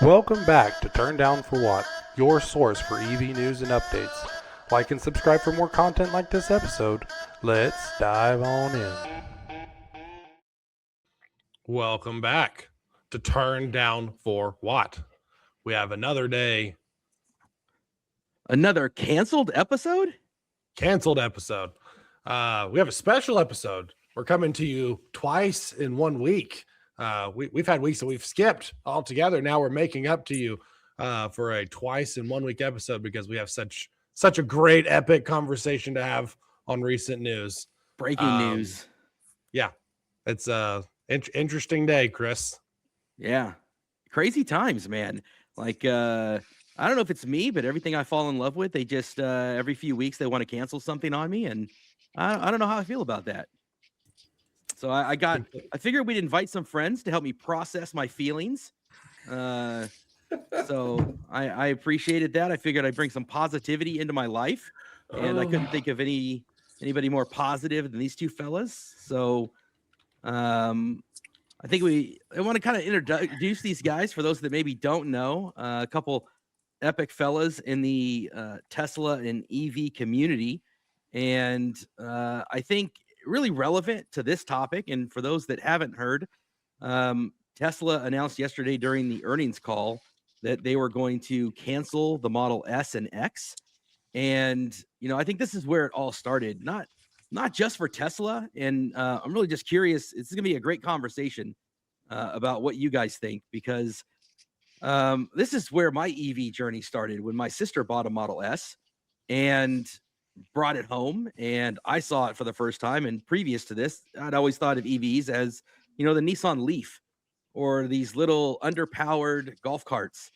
Welcome back to Turn Down for What, your source for EV news and updates. Like and subscribe for more content like this episode. Let's dive on in. Welcome back to Turn Down for What. We have another day. Another canceled episode? Canceled episode. We have a special episode. We're coming to you twice in 1 week. We've had weeks that we've skipped altogether. Now we're making up to you for a twice in 1 week episode because we have such a great epic conversation to have on recent news. Breaking news. Yeah, it's interesting day, Chris. Yeah, crazy times, man. Like I don't know if it's me, but everything I fall in love with, they just every few weeks they want to cancel something on me, and I don't know how I feel about that. So I figured we'd invite some friends to help me process my feelings. So I appreciated that. I figured I'd bring some positivity into my life, and I couldn't think of anybody more positive than these two fellas. So I think I want to kind of introduce these guys for those that maybe don't know. A couple epic fellas in the Tesla and EV community, and I think really relevant to this topic. And for those that haven't heard, Tesla announced yesterday during the earnings call that they were going to cancel the Model S and X. And, I think this is where it all started, not just for Tesla. And I'm really just curious. It's going to be a great conversation about what you guys think, because this is where my EV journey started when my sister bought a Model S and brought it home, and I saw it for the first time. And previous to this, I'd always thought of EVs as, the Nissan Leaf or these little underpowered golf carts.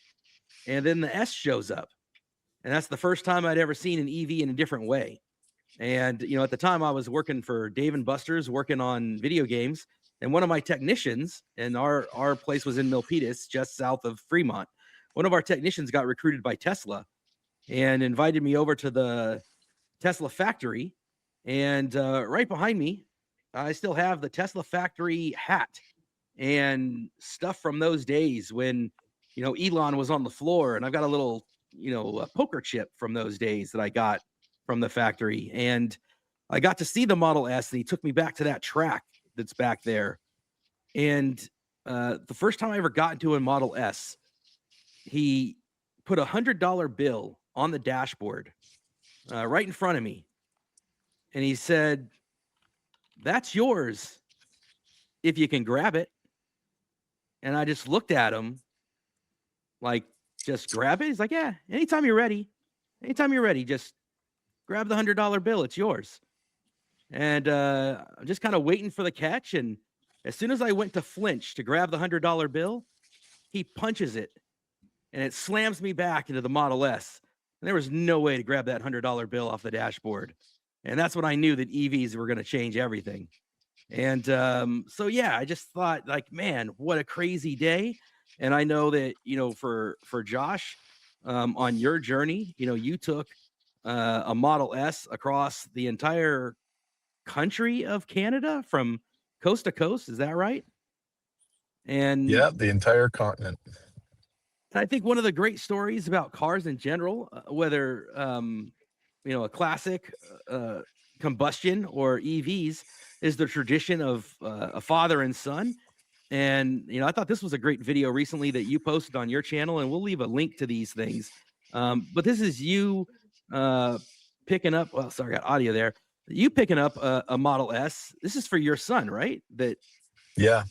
And then the S shows up, and that's the first time I'd ever seen an EV in a different way. And, at the time I was working for Dave & Buster's, working on video games. And one of my technicians, and our place was in Milpitas, just south of Fremont. One of our technicians got recruited by Tesla and invited me over to the Tesla factory. And right behind me, I still have the Tesla factory hat and stuff from those days when, Elon was on the floor. And I've got a little, a poker chip from those days that I got from the factory. And I got to see the Model S, and he took me back to that track that's back there. And the first time I ever got into a Model S, he put $100 bill on the dashboard right in front of me. And he said, "That's yours if you can grab it." And I just looked at him like, "Just grab it?" He's like, "Yeah, anytime you're ready. Anytime you're ready, just grab the $100 bill. It's yours." And I'm just kind of waiting for the catch. And as soon as I went to flinch to grab the $100 bill, he punches it, and it slams me back into the Model S. And there was no way to grab that $100 bill off the dashboard. And that's when I knew that EVs were going to change everything. And so, yeah, I just thought, like, man, what a crazy day. And I know that, for Josh, on your journey, you took a Model S across the entire country of Canada from coast to coast. Is that right? And yeah, the entire continent. I think one of the great stories about cars in general, whether a classic combustion or EVs, is the tradition of a father and son. And I thought this was a great video recently that you posted on your channel, and we'll leave a link to these things. But this is you picking up. Well, sorry, I got audio there. You picking up a Model S. This is for your son, right? Yeah.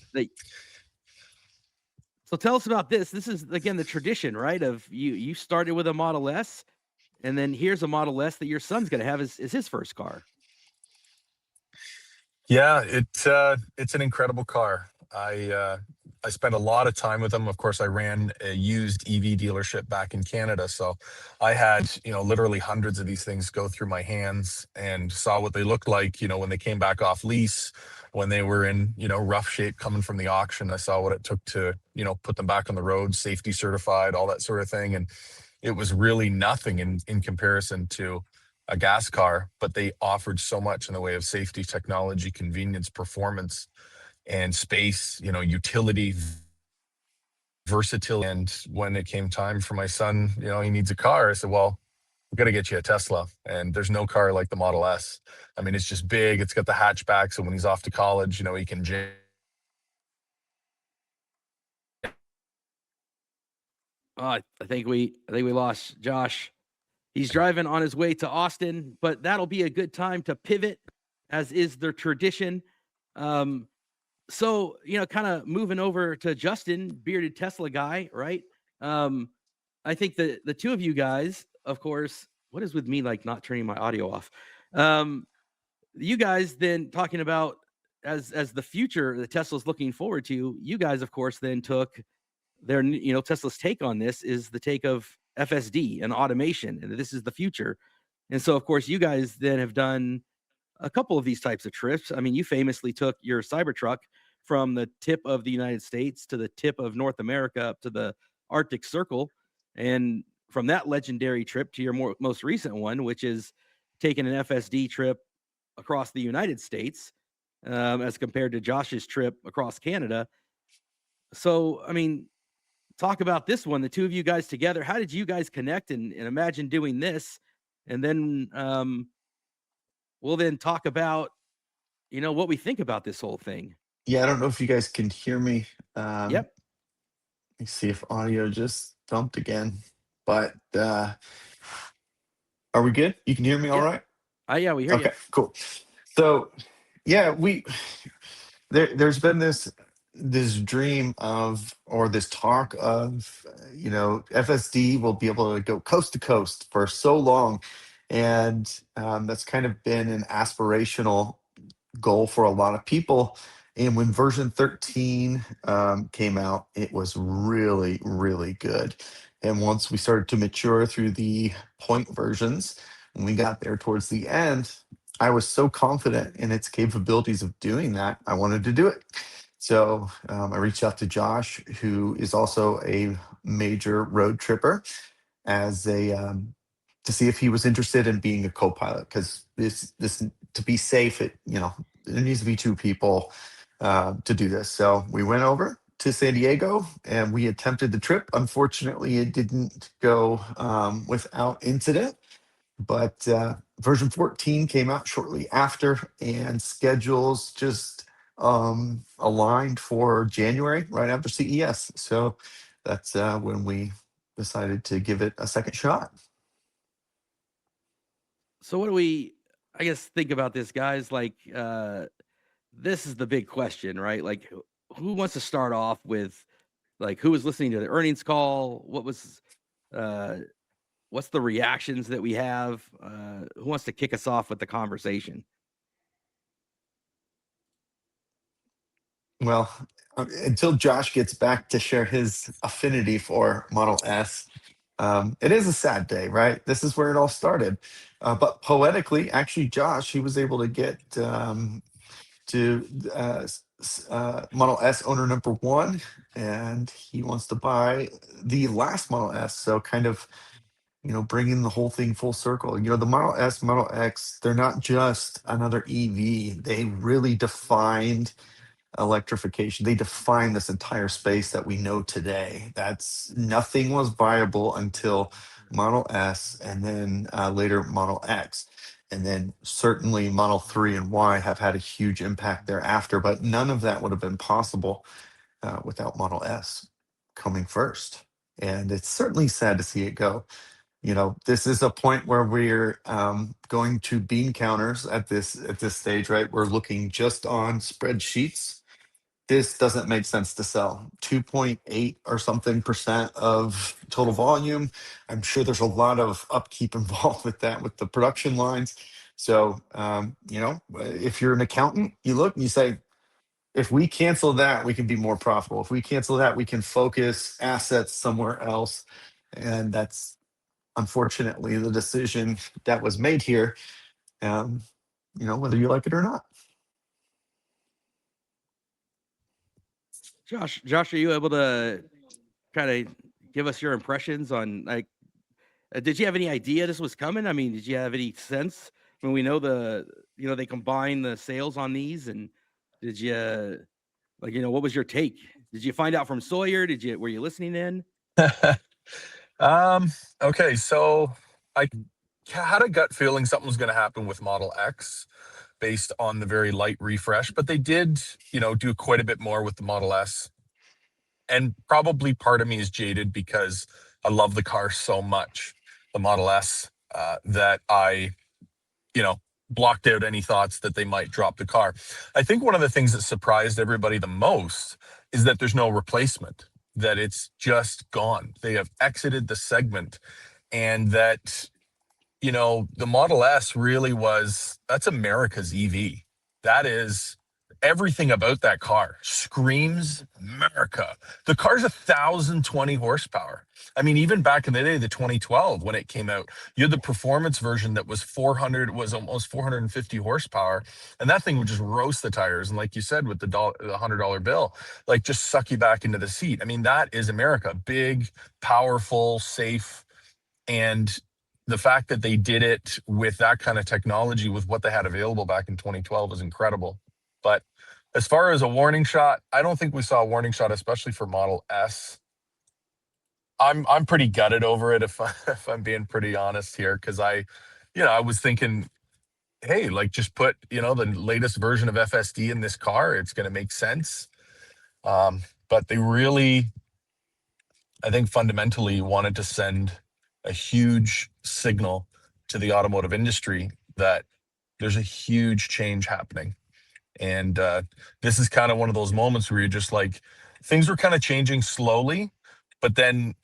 So tell us about this. This is, again, the tradition, right? Of you started with a Model S, and then here's a Model S that your son's going to have as his first car. Yeah, it's an incredible car. I spent a lot of time with them. Of course, I ran a used EV dealership back in Canada, so I had literally hundreds of these things go through my hands and saw what they looked like. When they came back off lease, when they were in rough shape coming from the auction. I saw what it took to put them back on the road, safety certified, all that sort of thing, and it was really nothing in comparison to a gas car, but they offered so much in the way of safety, technology, convenience, performance, and space, utility, versatility. And when it came time for my son, he needs a car, I said, well, we got to get you a Tesla. And there's no car like the Model S. I mean, it's just big. It's got the hatchback. So when he's off to college, he can I think we lost Josh. He's driving on his way to Austin, but that'll be a good time to pivot, as is their tradition. So, kind of moving over to Justin, bearded Tesla guy, right? I think the two of you guys, of course, what is with me like not turning my audio off? You guys then talking about as the future that Tesla's looking forward to, you guys, of course, then took their, Tesla's take on this is the take of FSD and automation, and this is the future. And so, of course, you guys then have done a couple of these types of trips. I mean, you famously took your Cybertruck from the tip of the United States to the tip of North America up to the Arctic Circle. And from that legendary trip to your most recent one, which is taking an FSD trip across the United States, as compared to Josh's trip across Canada. So, I mean, talk about this one, the two of you guys together. How did you guys connect and imagine doing this? And then we'll then talk about, what we think about this whole thing. Yeah, I don't know if you guys can hear me. Yep. Let me see if audio just dumped again. But are we good? You can hear me all right? Yeah, we hear you. Okay, cool. So yeah, there's been this dream of, or this talk of, FSD will be able to go coast to coast for so long. And that's kind of been an aspirational goal for a lot of people. And when version 13 came out, it was really, really good. And once we started to mature through the point versions, when we got there towards the end, I was so confident in its capabilities of doing that, I wanted to do it. So I reached out to Josh, who is also a major road tripper, as a to see if he was interested in being a co-pilot, because this to be safe, there needs to be two people to do this. So we went over to San Diego and we attempted the trip. Unfortunately, it didn't go without incident, but version 14 came out shortly after, and schedules just aligned for January, right after CES. So that's when we decided to give it a second shot. So what do we, I guess, think about this, guys? Like, this is the big question, right? Like, who wants to start off with, like, who was listening to the earnings call? What was, what's the reactions that we have? Who wants to kick us off with the conversation? Well, until Josh gets back to share his affinity for Model S, it is a sad day, right? This is where it all started. But poetically, actually, Josh, he was able to get to Model S owner number one, and he wants to buy the last Model S. So kind of, bringing the whole thing full circle. The Model S, Model X, they're not just another EV. They really defined electrification. They defined this entire space that we know today. Nothing was viable until Model S, and then later Model X. And then certainly Model 3 and Y have had a huge impact thereafter, but none of that would have been possible without Model S coming first. And it's certainly sad to see it go. This is a point where we're going to bean counters at this stage, right? We're looking just on spreadsheets. This doesn't make sense to sell. 2.8 or something % of total volume. I'm sure there's a lot of upkeep involved with that, with the production lines. So, if you're an accountant, you look and you say, if we cancel that, we can be more profitable. If we cancel that, we can focus assets somewhere else. And that's unfortunately the decision that was made here, whether you like it or not. Josh, are you able to kind of give us your impressions on, like, did you have any idea this was coming? I mean, did you have any sense when we know they combine the sales on these, and did you, like, what was your take? Did you find out from Sawyer? Were you listening in? Okay, so I had a gut feeling something was going to happen with Model X based on the very light refresh, but they did, do quite a bit more with the Model S. And probably part of me is jaded because I love the car so much, the Model S, that I, blocked out any thoughts that they might drop the car. I think one of the things that surprised everybody the most is that there's no replacement, that it's just gone. They have exited the segment, and that, the Model S really that's America's EV. That is everything about that car screams America. The car's 1,020 horsepower. I mean, even back in the day, the 2012, when it came out, you had the performance version that was almost 450 horsepower. And that thing would just roast the tires. And like you said, with the $100 bill, like just suck you back into the seat. I mean, that is America. Big, powerful, safe. And the fact that they did it with that kind of technology, with what they had available back in 2012, is incredible. But as far as a warning shot, I don't think we saw a warning shot, especially for Model S. I'm pretty gutted over it, if I'm being pretty honest here, because I was thinking, hey, like, just put the latest version of FSD in this car. It's going to make sense. But they really, I think, fundamentally wanted to send a huge signal to the automotive industry that there's a huge change happening. And this is kind of one of those moments where you're just like, things were kind of changing slowly, but then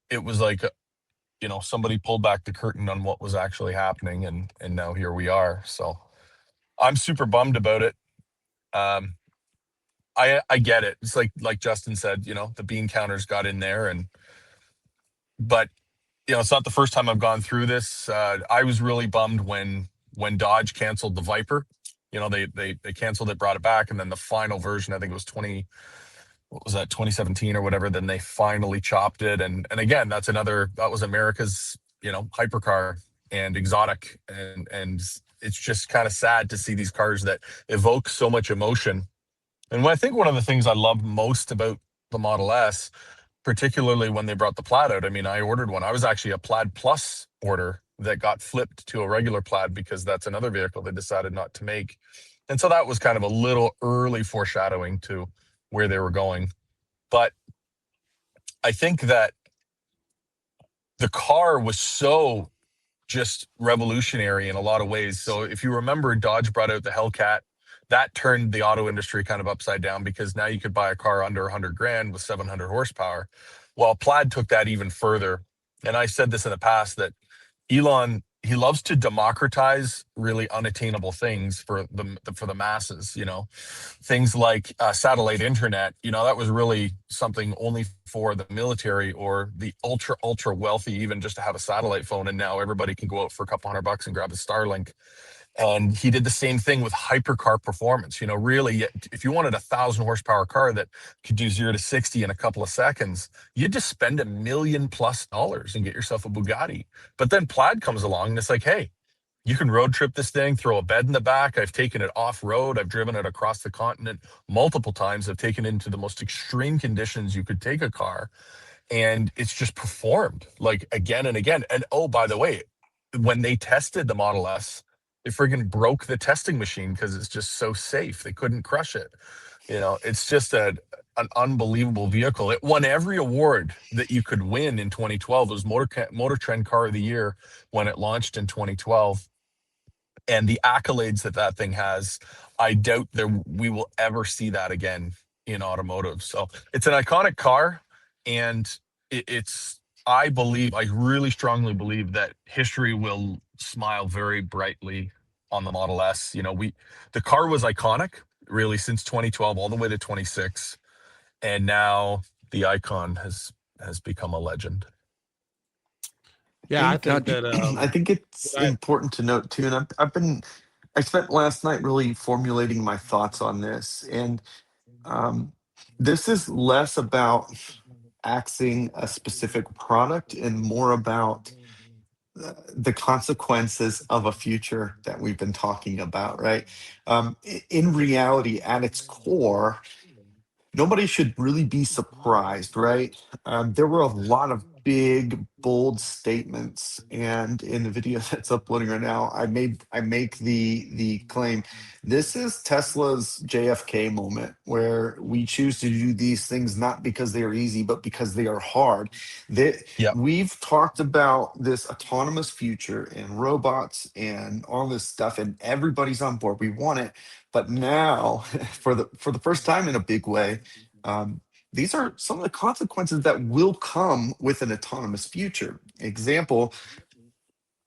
it was like, somebody pulled back the curtain on what was actually happening, and now here we are. So I'm super bummed about it. I get it. It's like Justin said, the bean counters got in there, but it's not the first time I've gone through this. I was really bummed when Dodge canceled the Viper. They canceled it, brought it back, and then the final version, I think it was 2017 or whatever, then they finally chopped it. And again, that was America's, hypercar and exotic. And it's just kind of sad to see these cars that evoke so much emotion. And I think one of the things I love most about the Model S, particularly when they brought the Plaid out. I mean, I ordered one. I was actually a Plaid Plus order that got flipped to a regular Plaid because that's another vehicle they decided not to make. And so that was kind of a little early foreshadowing to where they were going. But I think that the car was so just revolutionary in a lot of ways. So if you remember, Dodge brought out the Hellcat. That turned the auto industry kind of upside down, because now you could buy a car under 100 grand with 700 horsepower. Well, Plaid took that even further. And I said this in the past, that Elon, he loves to democratize really unattainable things for the masses. Things like satellite internet. That was really something only for the military or the ultra wealthy, even just to have a satellite phone. And now everybody can go out for a couple $100 and grab a Starlink. And he did the same thing with hypercar performance. Really, if you wanted a 1,000 horsepower car that could do 0 to 60 in a couple of seconds, you'd just spend $1 million+ and get yourself a Bugatti. But then Plaid comes along and it's like, hey, you can road trip this thing, throw a bed in the back. I've taken it off road. I've driven it across the continent multiple times. I've taken it into the most extreme conditions you could take a car. And it's just performed like again and again. And oh, by the way, when they tested the Model S, they friggin' broke the testing machine because it's just so safe. They couldn't crush it. It's just an unbelievable vehicle. It won every award that you could win in 2012. It was Motor Trend Car of the Year when it launched in 2012. And the accolades that thing has, I doubt we will ever see that again in automotive. So it's an iconic car, and I really strongly believe that history will smile very brightly on the Model S. The car was iconic really since 2012 all the way to 26, and now the icon has become a legend. Yeah, I think that I think it's important to note too, and I spent last night really formulating my thoughts on this, and this is less about axing a specific product and more about the consequences of a future that we've been talking about, right? In reality, at its core, nobody should really be surprised, right? There were a lot of big, bold statements, and in the video that's uploading right now, I make the claim this is Tesla's JFK moment, where we choose to do these things not because they are easy, but because they are hard. Yep. We've talked about this autonomous future and robots and all this stuff, and everybody's on board. We want it, but now, for the first time in a big way, these are some of the consequences that will come with an autonomous future. Example,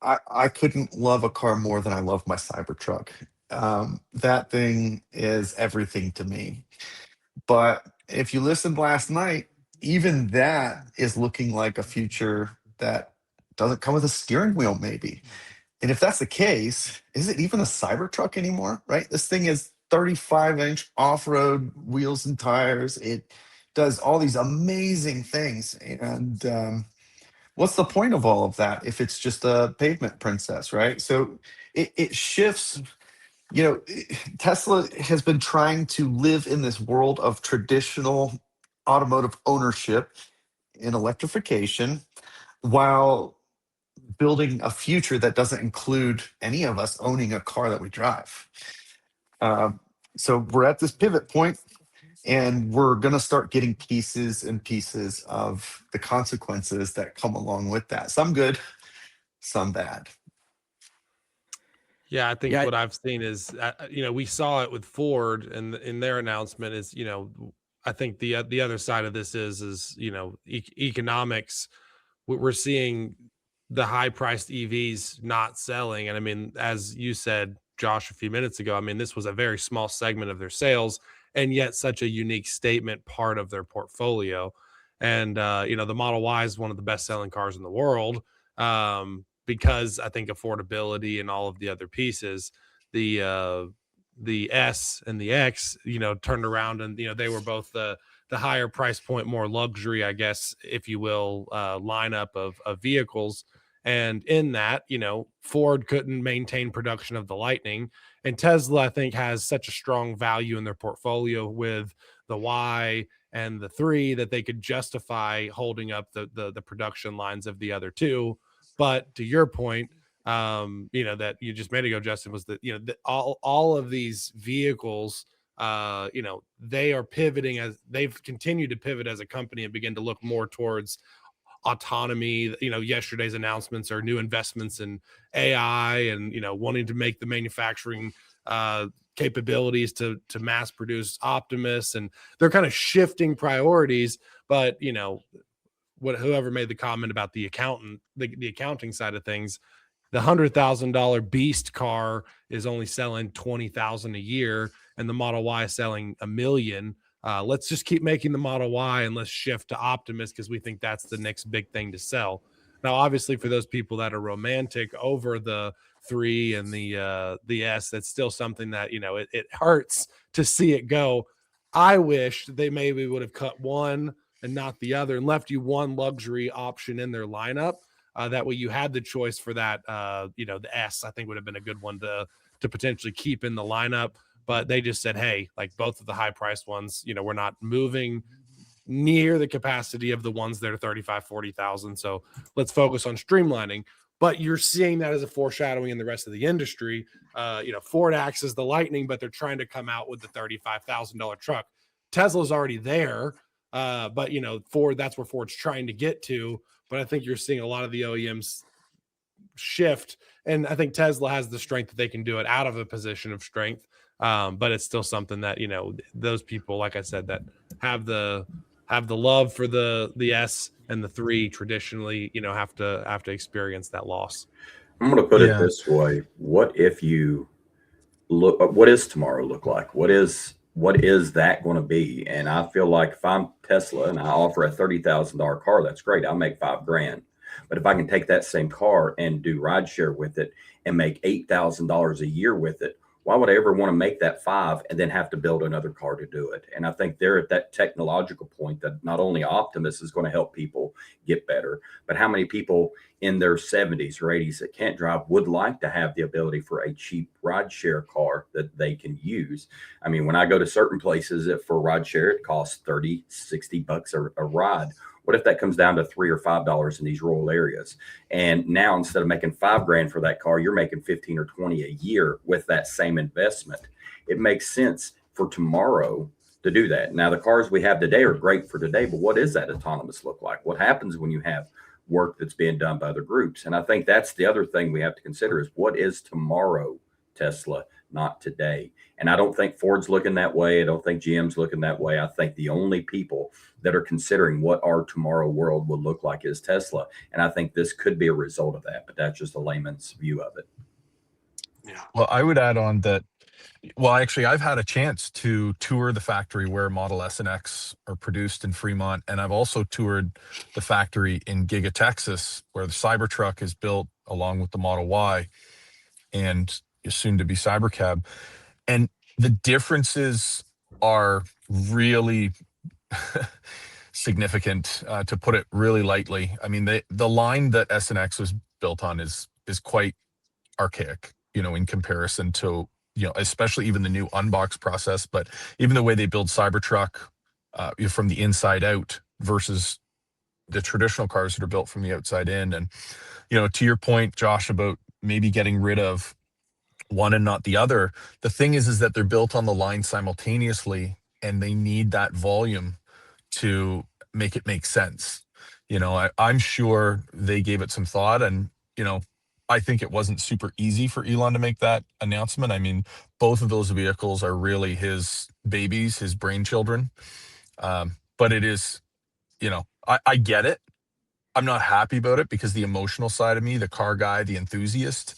I couldn't love a car more than I love my Cybertruck. That thing is everything to me. But if you listened last night, even that is looking like a future that doesn't come with a steering wheel, maybe. And if that's the case, is it even a Cybertruck anymore? Right? This thing is 35-inch off-road wheels and tires. It does all these amazing things. And what's the point of all of that if it's just a pavement princess, right? So it shifts. Tesla has been trying to live in this world of traditional automotive ownership and electrification while building a future that doesn't include any of us owning a car that we drive. So we're at this pivot point, and we're going to start getting pieces and pieces of the consequences that come along with that. Some good, some bad. Yeah, I think Yeah. what I've seen is, we saw it with Ford, and in their announcement is, I think the other side of this is economics. We're seeing the high-priced EVs not selling, and I mean, as you said, Josh, a few minutes ago, I mean, this was a very small segment of their sales, and yet such a unique statement part of their portfolio. And the Model Y is one of the best-selling cars in the world. Because I think affordability and all of the other pieces, the S and the X, turned around, and they were both the higher price point, more luxury, I guess, if you will, lineup of vehicles. And in that, Ford couldn't maintain production of the Lightning, and Tesla, I think, has such a strong value in their portfolio with the Y and the 3 that they could justify holding up the production lines of the other two. But to your point, that you just made ago, Justin, was that, all of these vehicles, they are pivoting, as they've continued to pivot as a company and begin to look more towards autonomy. Yesterday's announcements are new investments in AI and, wanting to make the manufacturing capabilities to mass produce Optimus, and they're kind of shifting priorities. But, whoever made the comment about the accounting side of things, the $100,000 beast car is only selling 20,000 a year, and the Model Y is selling 1 million. Let's just keep making the Model Y, and let's shift to Optimus because we think that's the next big thing to sell. Now, obviously, for those people that are romantic over the 3 and the S, that's still something that it hurts to see it go. I wish they maybe would have cut one and not the other, and left you one luxury option in their lineup. That way you had the choice for that. The S, I think, would have been a good one to potentially keep in the lineup. But they just said, hey, like both of the high priced ones, we're not moving near the capacity of the ones that are 35, 40,000. So let's focus on streamlining. But you're seeing that as a foreshadowing in the rest of the industry. Ford axes the Lightning, but they're trying to come out with the $35,000 truck. Tesla's already there. But Ford, that's where Ford's trying to get to. But I think you're seeing a lot of the OEMs shift, and I think Tesla has the strength that they can do it out of a position of strength. But it's still something that those people, like I said, that have the love for the S and the 3 traditionally, have to experience that loss. I'm going to put it this way: what if you look? What does tomorrow look like? What is that going to be? And I feel like if I'm Tesla and I offer a $30,000 car, that's great. I'll make $5,000. But if I can take that same car and do rideshare with it and make $8,000 a year with it, Why would I ever want to make that 5 and then have to build another car to do it? And I think they're at that technological point that not only Optimus is going to help people get better, but how many people in their 70s or 80s that can't drive would like to have the ability for a cheap ride share car that they can use. I mean, when I go to certain places for ride share, it costs 30, 60 bucks a ride. What if that comes down to $3 or $5 in these rural areas? And now instead of making $5,000 for that car, you're making 15 or 20 a year with that same investment. It makes sense for tomorrow to do that. Now, the cars we have today are great for today, but what does that autonomous look like? What happens when you have work that's being done by other groups? And I think that's the other thing we have to consider is what is tomorrow Tesla, not today. And I don't think Ford's looking that way. I don't think GM's looking that way. I think the only people that are considering what our tomorrow world will look like is Tesla. And I think this could be a result of that, but that's just a layman's view of it. Yeah. Well, I would add on that. Well, actually, I've had a chance to tour the factory where Model S and X are produced in Fremont. And I've also toured the factory in Giga, Texas, where the Cybertruck is built along with the Model Y and is soon to be Cybercab. And the differences are really significant, to put it really lightly. I mean, the line that S and X was built on is quite archaic, in comparison to, especially even the new unbox process, but even the way they build Cybertruck from the inside out versus the traditional cars that are built from the outside in. And, to your point, Josh, about maybe getting rid of one and not the other, the thing is that they're built on the line simultaneously and they need that volume to make it make sense. I'm sure they gave it some thought, and, I think it wasn't super easy for Elon to make that announcement. I mean, both of those vehicles are really his babies, his brainchildren. But it is, I get it. I'm not happy about it because the emotional side of me, the car guy, the enthusiast,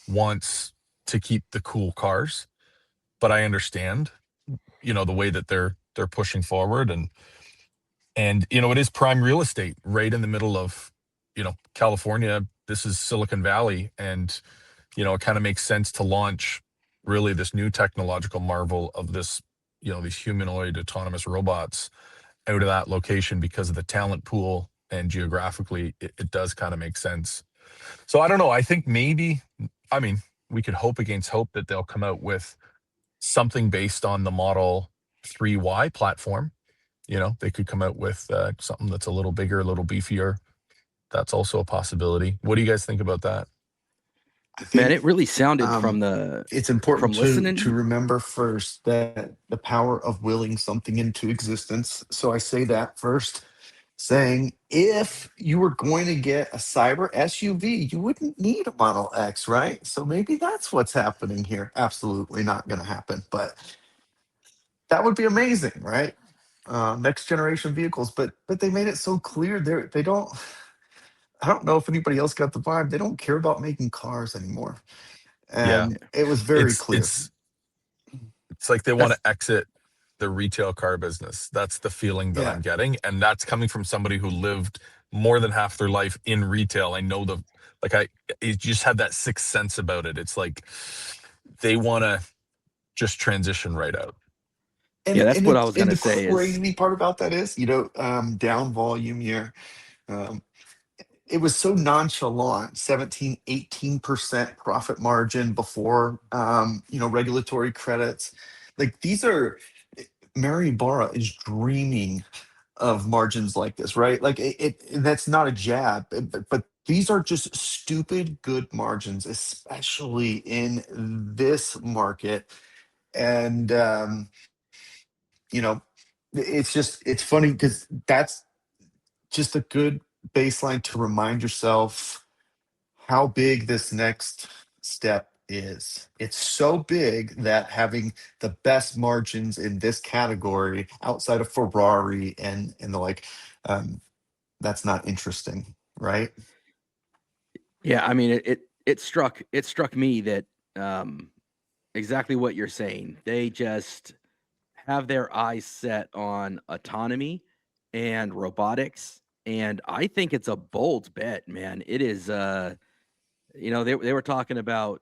wants to keep the cool cars. But I understand, the way that they're pushing forward, and it is prime real estate right in the middle of, California. This is Silicon Valley, and it kind of makes sense to launch really this new technological marvel of this, these humanoid autonomous robots out of that location because of the talent pool, and geographically it does kind of make sense. So I don't know. I think maybe, I mean, we could hope against hope that they'll come out with something based on the Model 3Y platform. They could come out with something that's a little bigger, a little beefier. That's also a possibility. What do you guys think about that? I think, Man, it really sounded it's important from listening to remember first that the power of willing something into existence. So I say that first, saying if you were going to get a cyber SUV, you wouldn't need a Model X, right? So maybe that's what's happening here. Absolutely not going to happen, but that would be amazing, right? Next generation vehicles, but they made it so clear they don't. I don't know if anybody else got the vibe. They don't care about making cars anymore, Yeah. and it was very clear. It's like they want to exit the retail car business. That's the feeling that I'm getting, and that's coming from somebody who lived more than half their life in retail. I know you just have that sixth sense about it. It's like they want to just transition right out. And, Yeah, that's what I was and gonna the say crazy part about that is, down volume year. It was so nonchalant, 17, 18% profit margin before, regulatory credits. Like these are, Mary Barra is dreaming of margins like this, right? Like that's not a jab, but these are just stupid good margins, especially in this market. And, it's funny because that's just a good baseline to remind yourself how big this next step is. It's so big that having the best margins in this category outside of Ferrari and the like, that's not interesting, right? Yeah, I mean, it struck me that exactly what you're saying. They just have their eyes set on autonomy and robotics, and I think it's a bold bet, man. It is. They were talking about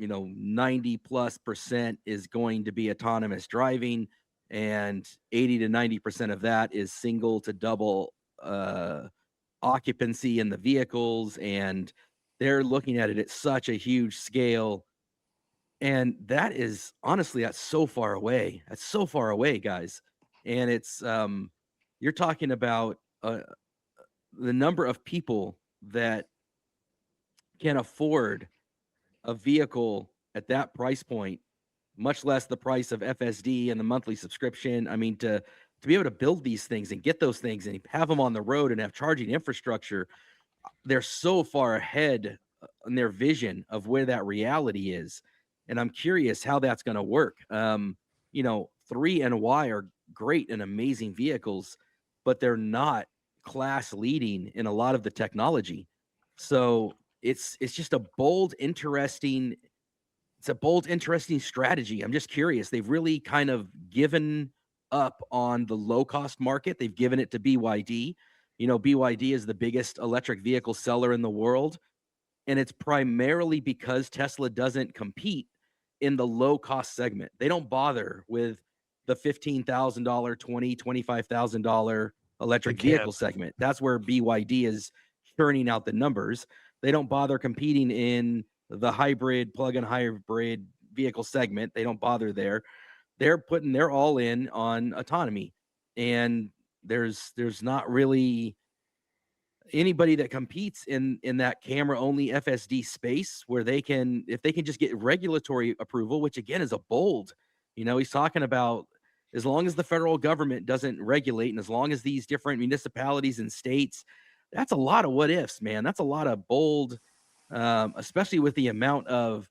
90+% is going to be autonomous driving, and 80 to 90% of that is single to double occupancy in the vehicles. And they're looking at it at such a huge scale. And that is honestly, that's so far away. That's so far away, guys. And it's, you're talking about the number of people that can afford a vehicle at that price point, much less the price of FSD and the monthly subscription. I mean, to be able to build these things and get those things and have them on the road and have charging infrastructure, they're so far ahead in their vision of where that reality is. And I'm curious how that's going to work. 3 and Y are great and amazing vehicles, but they're not class leading in a lot of the technology. So it's just a bold, interesting strategy. I'm just curious. They've really kind of given up on the low cost market. They've given it to BYD. BYD is the biggest electric vehicle seller in the world. And it's primarily because Tesla doesn't compete in the low cost segment. They don't bother with the $15,000, $20,000, $25,000 electric vehicle segment. That's where BYD is churning out the numbers. They don't bother competing in the hybrid, plug-in hybrid vehicle segment. They don't bother there. They're all in on autonomy. And there's not really anybody that competes in that camera only FSD space where if they can just get regulatory approval, which again is a bold, he's talking about, as long as the federal government doesn't regulate and as long as these different municipalities and states, that's a lot of what ifs, man. That's a lot of bold, especially with the amount of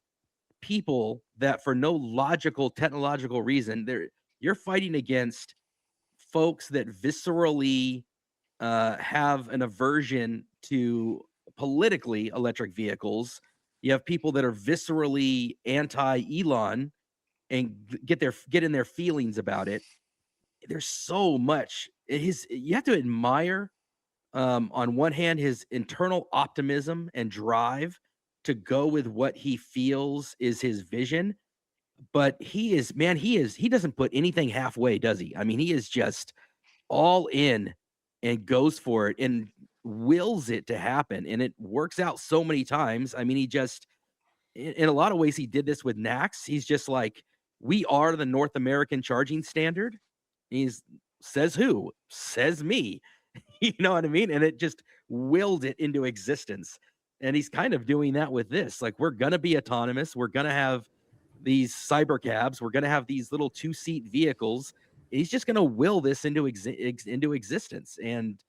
people that for no logical technological reason, you're fighting against folks that viscerally have an aversion to politically electric vehicles. You have people that are viscerally anti-Elon and get in their feelings about it. There's so much. You have to admire, on one hand, his internal optimism and drive to go with what he feels is his vision. But he doesn't put anything halfway, does he? I mean, he is just all in and goes for it and wills it to happen. And it works out so many times. I mean, in a lot of ways, he did this with NACS. He's just like, we are the North American charging standard. Says who? Says me. You know what I mean? And it just willed it into existence. And he's kind of doing that with this. Like, we're going to be autonomous. We're going to have these cyber cabs. We're going to have these little 2-seat vehicles. He's just going to will this into existence. And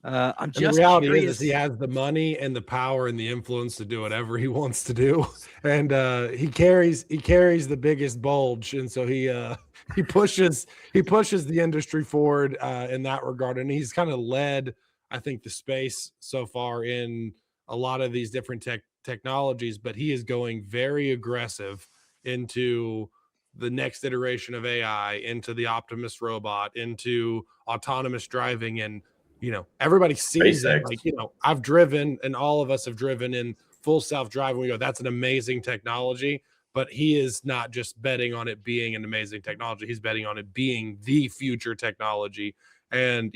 I'm just the reality curious. is he has the money and the power and the influence to do whatever he wants to do. And he carries the biggest bulge. And so he pushes the industry forward in that regard. And he's kind of led, I think, the space so far in a lot of these different technologies, but he is going very aggressive into the next iteration of AI, into the Optimus robot, into autonomous driving. And, everybody sees it. Like, I've driven, and all of us have driven in full self-driving. We go, that's an amazing technology, but he is not just betting on it being an amazing technology. He's betting on it being the future technology. And,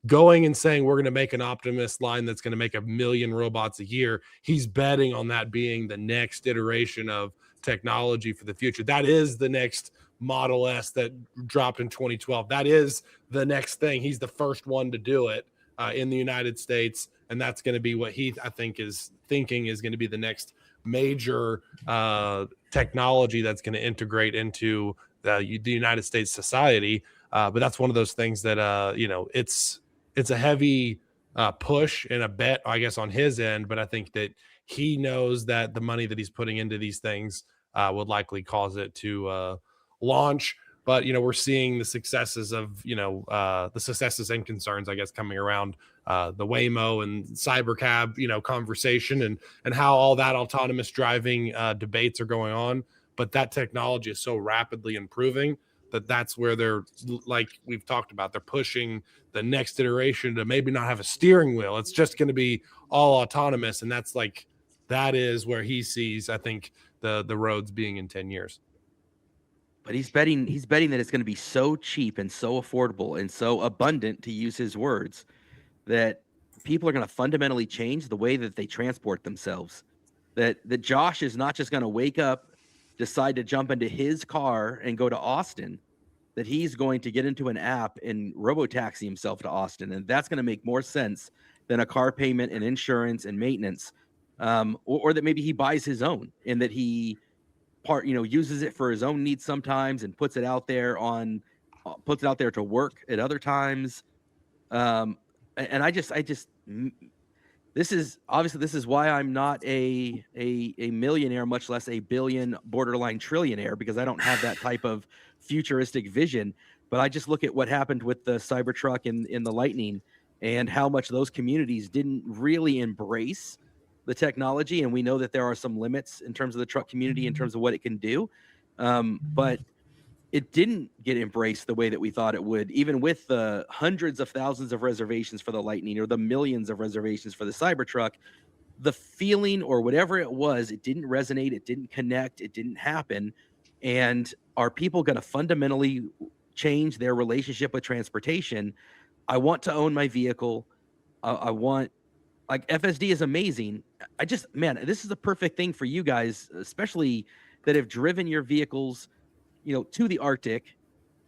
going and saying we're going to make an Optimus line that's going to make 1 million robots a year, he's betting on that being the next iteration of technology for the future. That is the next Model S that dropped in 2012. That is the next thing. He's the first one to do it in the United States, and that's going to be what I think is thinking is going to be the next major technology that's going to integrate into the United States society. But that's one of those things that it's a heavy push and a bet, I guess, on his end. But I think that he knows that the money that he's putting into these things would likely cause it to launch. But, we're seeing the successes of, the successes and concerns, I guess, coming around the Waymo and Cybercab, conversation and how all that autonomous driving debates are going on. But that technology is so rapidly improving that's where they're, like we've talked about, they're pushing the next iteration to maybe not have a steering wheel. It's just going to be all autonomous. And that is where he sees, I think, the roads being in 10 years. But he's betting that it's going to be so cheap and so affordable and so abundant, to use his words, that people are going to fundamentally change the way that they transport themselves. That Josh is not just going to wake up, decide to jump into his car and go to Austin, that he's going to get into an app and robotaxi himself to Austin. And that's going to make more sense than a car payment and insurance and maintenance. Or that maybe he buys his own and that he uses it for his own needs sometimes and puts it out there to work at other times. And I just this is why I'm not a millionaire, much less a billion, borderline trillionaire, because I don't have that type of futuristic vision. But I just look at what happened with the Cybertruck in the Lightning and how much those communities didn't really embrace the technology. And we know that there are some limits in terms of the truck community in terms of what it can do. But it didn't get embraced the way that we thought it would, even with the hundreds of thousands of reservations for the Lightning or the millions of reservations for the Cybertruck. The feeling or whatever it was, it didn't resonate, it didn't connect, it didn't happen. And are people going to fundamentally change their relationship with transportation? I want to own my vehicle. I want, like, FSD is amazing. This is a perfect thing for you guys, especially that have driven your vehicles, to the Arctic,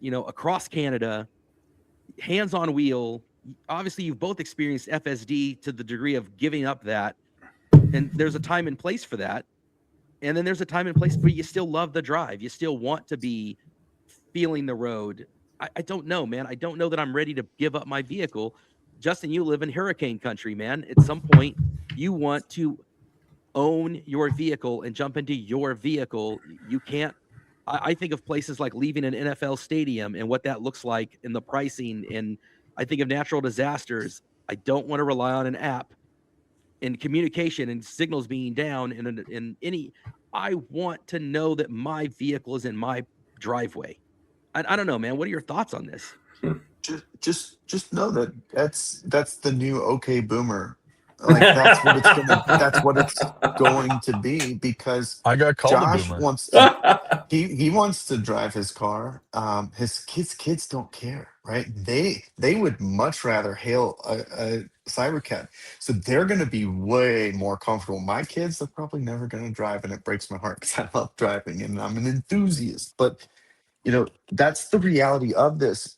across Canada, hands on wheel. Obviously, you've both experienced FSD to the degree of giving up that. And there's a time and place for that. And then there's a time and place where you still love the drive. You still want to be feeling the road. I don't know, man. I don't know that I'm ready to give up my vehicle. Justin, you live in hurricane country, man. At some point, you want to own your vehicle and jump into your vehicle. You can't. I think of places like leaving an NFL stadium and what that looks like in the pricing. And I think of natural disasters. I don't want to rely on an app and communication and signals being down in any. I want to know that my vehicle is in my driveway. I don't know, man. What are your thoughts on this? Just know that that's the new okay boomer. Like that's what it's going to be, because I got called a Josh boomer. wants to he wants to drive his car. His kids don't care, right? They would much rather hail a Cybercat. So they're going to be way more comfortable. My kids are probably never going to drive, and it breaks my heart because I love driving and I'm an enthusiast. But that's the reality of this.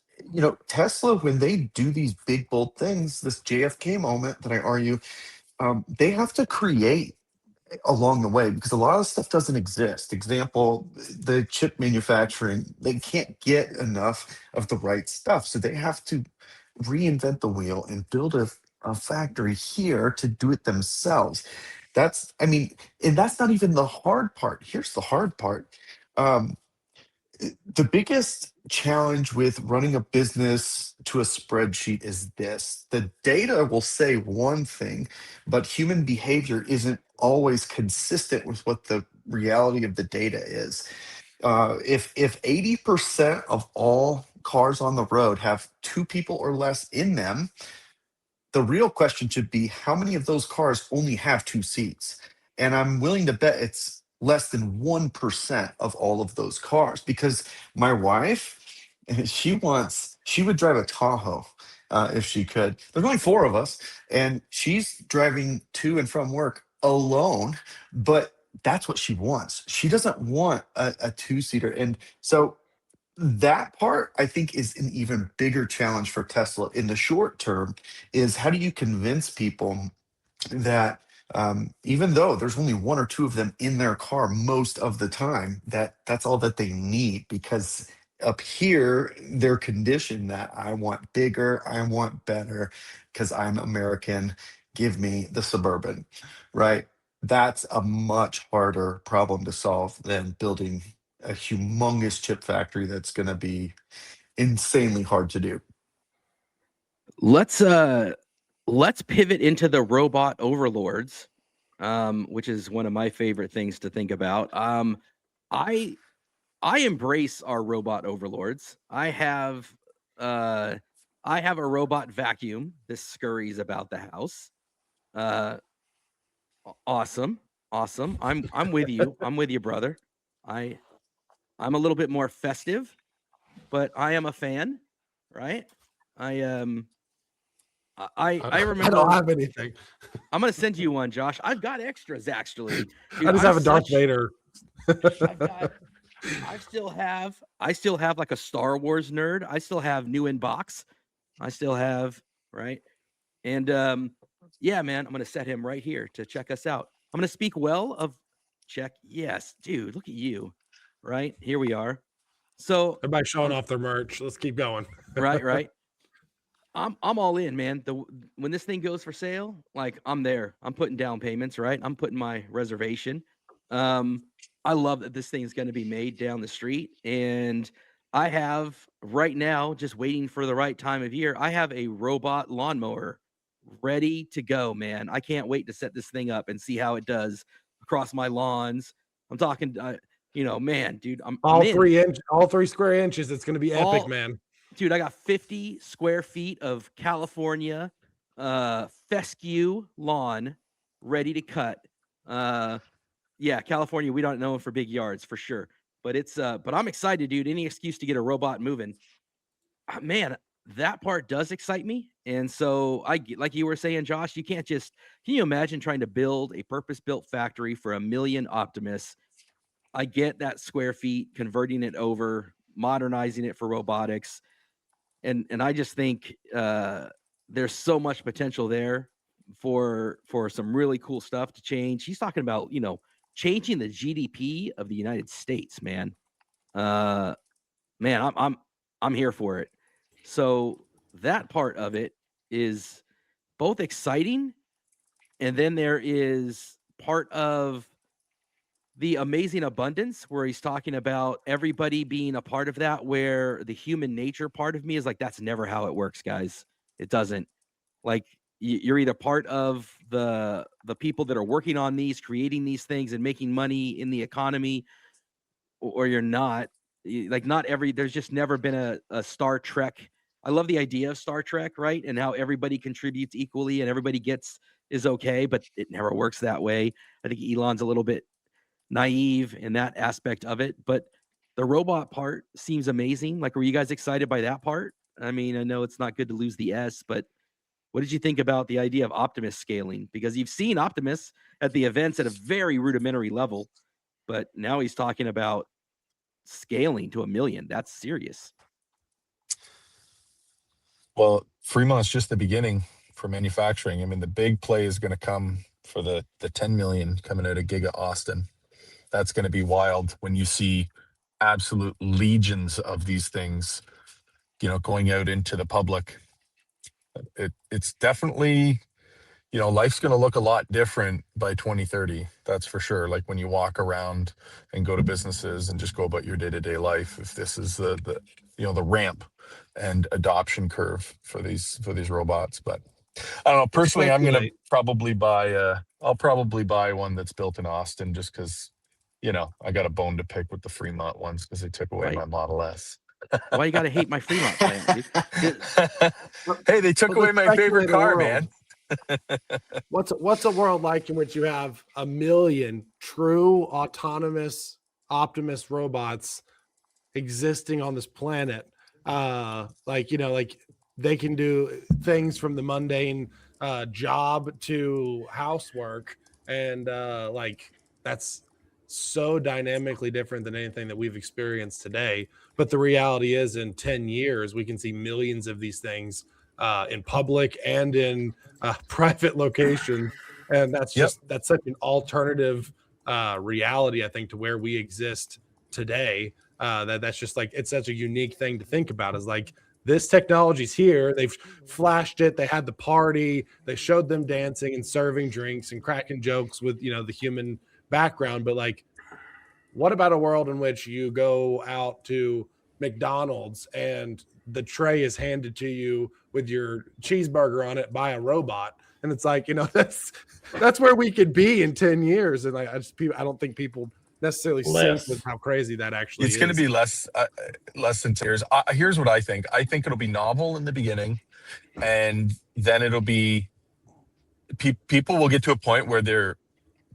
Tesla, when they do these big bold things, this JFK moment that I argue, they have to create along the way, because a lot of stuff doesn't exist. Example, the chip manufacturing, they can't get enough of the right stuff, so they have to reinvent the wheel and build a factory here to do it themselves. And that's not even the hard part. Here's the hard part. The biggest challenge with running a business to a spreadsheet is this: the data will say one thing, but human behavior isn't always consistent with what the reality of the data is. If 80% of all cars on the road have two people or less in them, the real question should be, how many of those cars only have two seats? And I'm willing to bet it's less than 1% of all of those cars, because my wife, she would drive a Tahoe if she could. There's only four of us, and she's driving to and from work alone, but that's what she wants. She doesn't want a two-seater. And so that part, I think, is an even bigger challenge for Tesla in the short term, is how do you convince people that even though there's only one or two of them in their car most of the time, that's all that they need, because up here they're conditioned that I want bigger, I want better, because I'm American, give me the Suburban, right? That's a much harder problem to solve than building a humongous chip factory that's going to be insanely hard to do. Let's pivot into the robot overlords, which is one of my favorite things to think about. I embrace our robot overlords. I have a robot vacuum that scurries about the house. Awesome. Awesome. I'm with you. I'm with you, brother. I'm a little bit more festive, but I am a fan, right? I I remember. don't have anything. I'm gonna send you one, Josh. I've got extras actually. Dude, I just have a Darth Vader. I still have like a Star Wars nerd. I still have new in box. I still have, right? And yeah, man, I'm gonna set him right here to check us out. I'm gonna speak well of check. Yes, dude, look at you. Right? Here we are. So Everybody showing off their merch. Let's keep going. right. I'm all in, man. When this thing goes for sale, like I'm there. I'm putting down payments, right? I'm putting my reservation. I love that this thing's going to be made down the street, and I have right now, just waiting for the right time of year, I have a robot lawnmower ready to go, man. I can't wait to set this thing up and see how it does across my lawns. I'm talking, man, dude, I'm in. All 3 square inches. It's going to be epic, man. Dude, I got 50 square feet of California fescue lawn ready to cut. Yeah, California, we don't know for big yards for sure. But but I'm excited, dude. Any excuse to get a robot moving. Man, that part does excite me. And so like you were saying, Josh, can you imagine trying to build a purpose-built factory for 1 million Optimus? I get that square feet, converting it over, modernizing it for robotics. And I just think there's so much potential there for some really cool stuff to change. He's talking about, changing the GDP of the United States, man. Man, I'm here for it. So that part of it is both exciting, and then there is part of the amazing abundance where he's talking about everybody being a part of that, where the human nature part of me is like, that's never how it works, guys. It doesn't. Like, you're either part of the people that are working on these, creating these things and making money in the economy, or you're not. Like, there's just never been a Star Trek. I love the idea of Star Trek, right? And how everybody contributes equally and everybody is okay, but it never works that way. I think Elon's a little bit naive in that aspect of it, but the robot part seems amazing. Like, were you guys excited by that part? I mean, I know it's not good to lose the S, but what did you think about the idea of Optimus scaling? Because you've seen Optimus at the events at a very rudimentary level, but now he's talking about scaling to 1 million. That's serious. Well, Fremont's just the beginning for manufacturing. I mean, the big play is going to come for the 10 million coming out of Giga Austin. That's going to be wild when you see absolute legions of these things, going out into the public. It's definitely, life's going to look a lot different by 2030. That's for sure. Like when you walk around and go to businesses and just go about your day-to-day life, if this is the ramp and adoption curve for these robots. But I don't know, personally, I'm going to probably I'll probably buy one that's built in Austin just because, I got a bone to pick with the Fremont ones because they took away my Model S. Why you got to hate my Fremont plant, dude? Hey, they took away my favorite car, man. What's a world like in which you have 1 million true autonomous Optimus robots existing on this planet? Like they can do things from the mundane job to housework, and that's so dynamically different than anything that we've experienced today. But the reality is, in 10 years, we can see millions of these things in public and in private locations, and that's such an alternative reality, I think, to where we exist today. That's just like, it's such a unique thing to think about, is like, this technology's here. They've flashed it. They had the party. They showed them dancing and serving drinks and cracking jokes with, the human background. But like, what about a world in which you go out to McDonald's and the tray is handed to you with your cheeseburger on it by a robot? And it's like, that's where we could be in 10 years. And like, I don't think people necessarily sync with how crazy that actually is. It's going to be less than 10 years. Here's what I think. I think it'll be novel in the beginning, and then it'll be people will get to a point where they're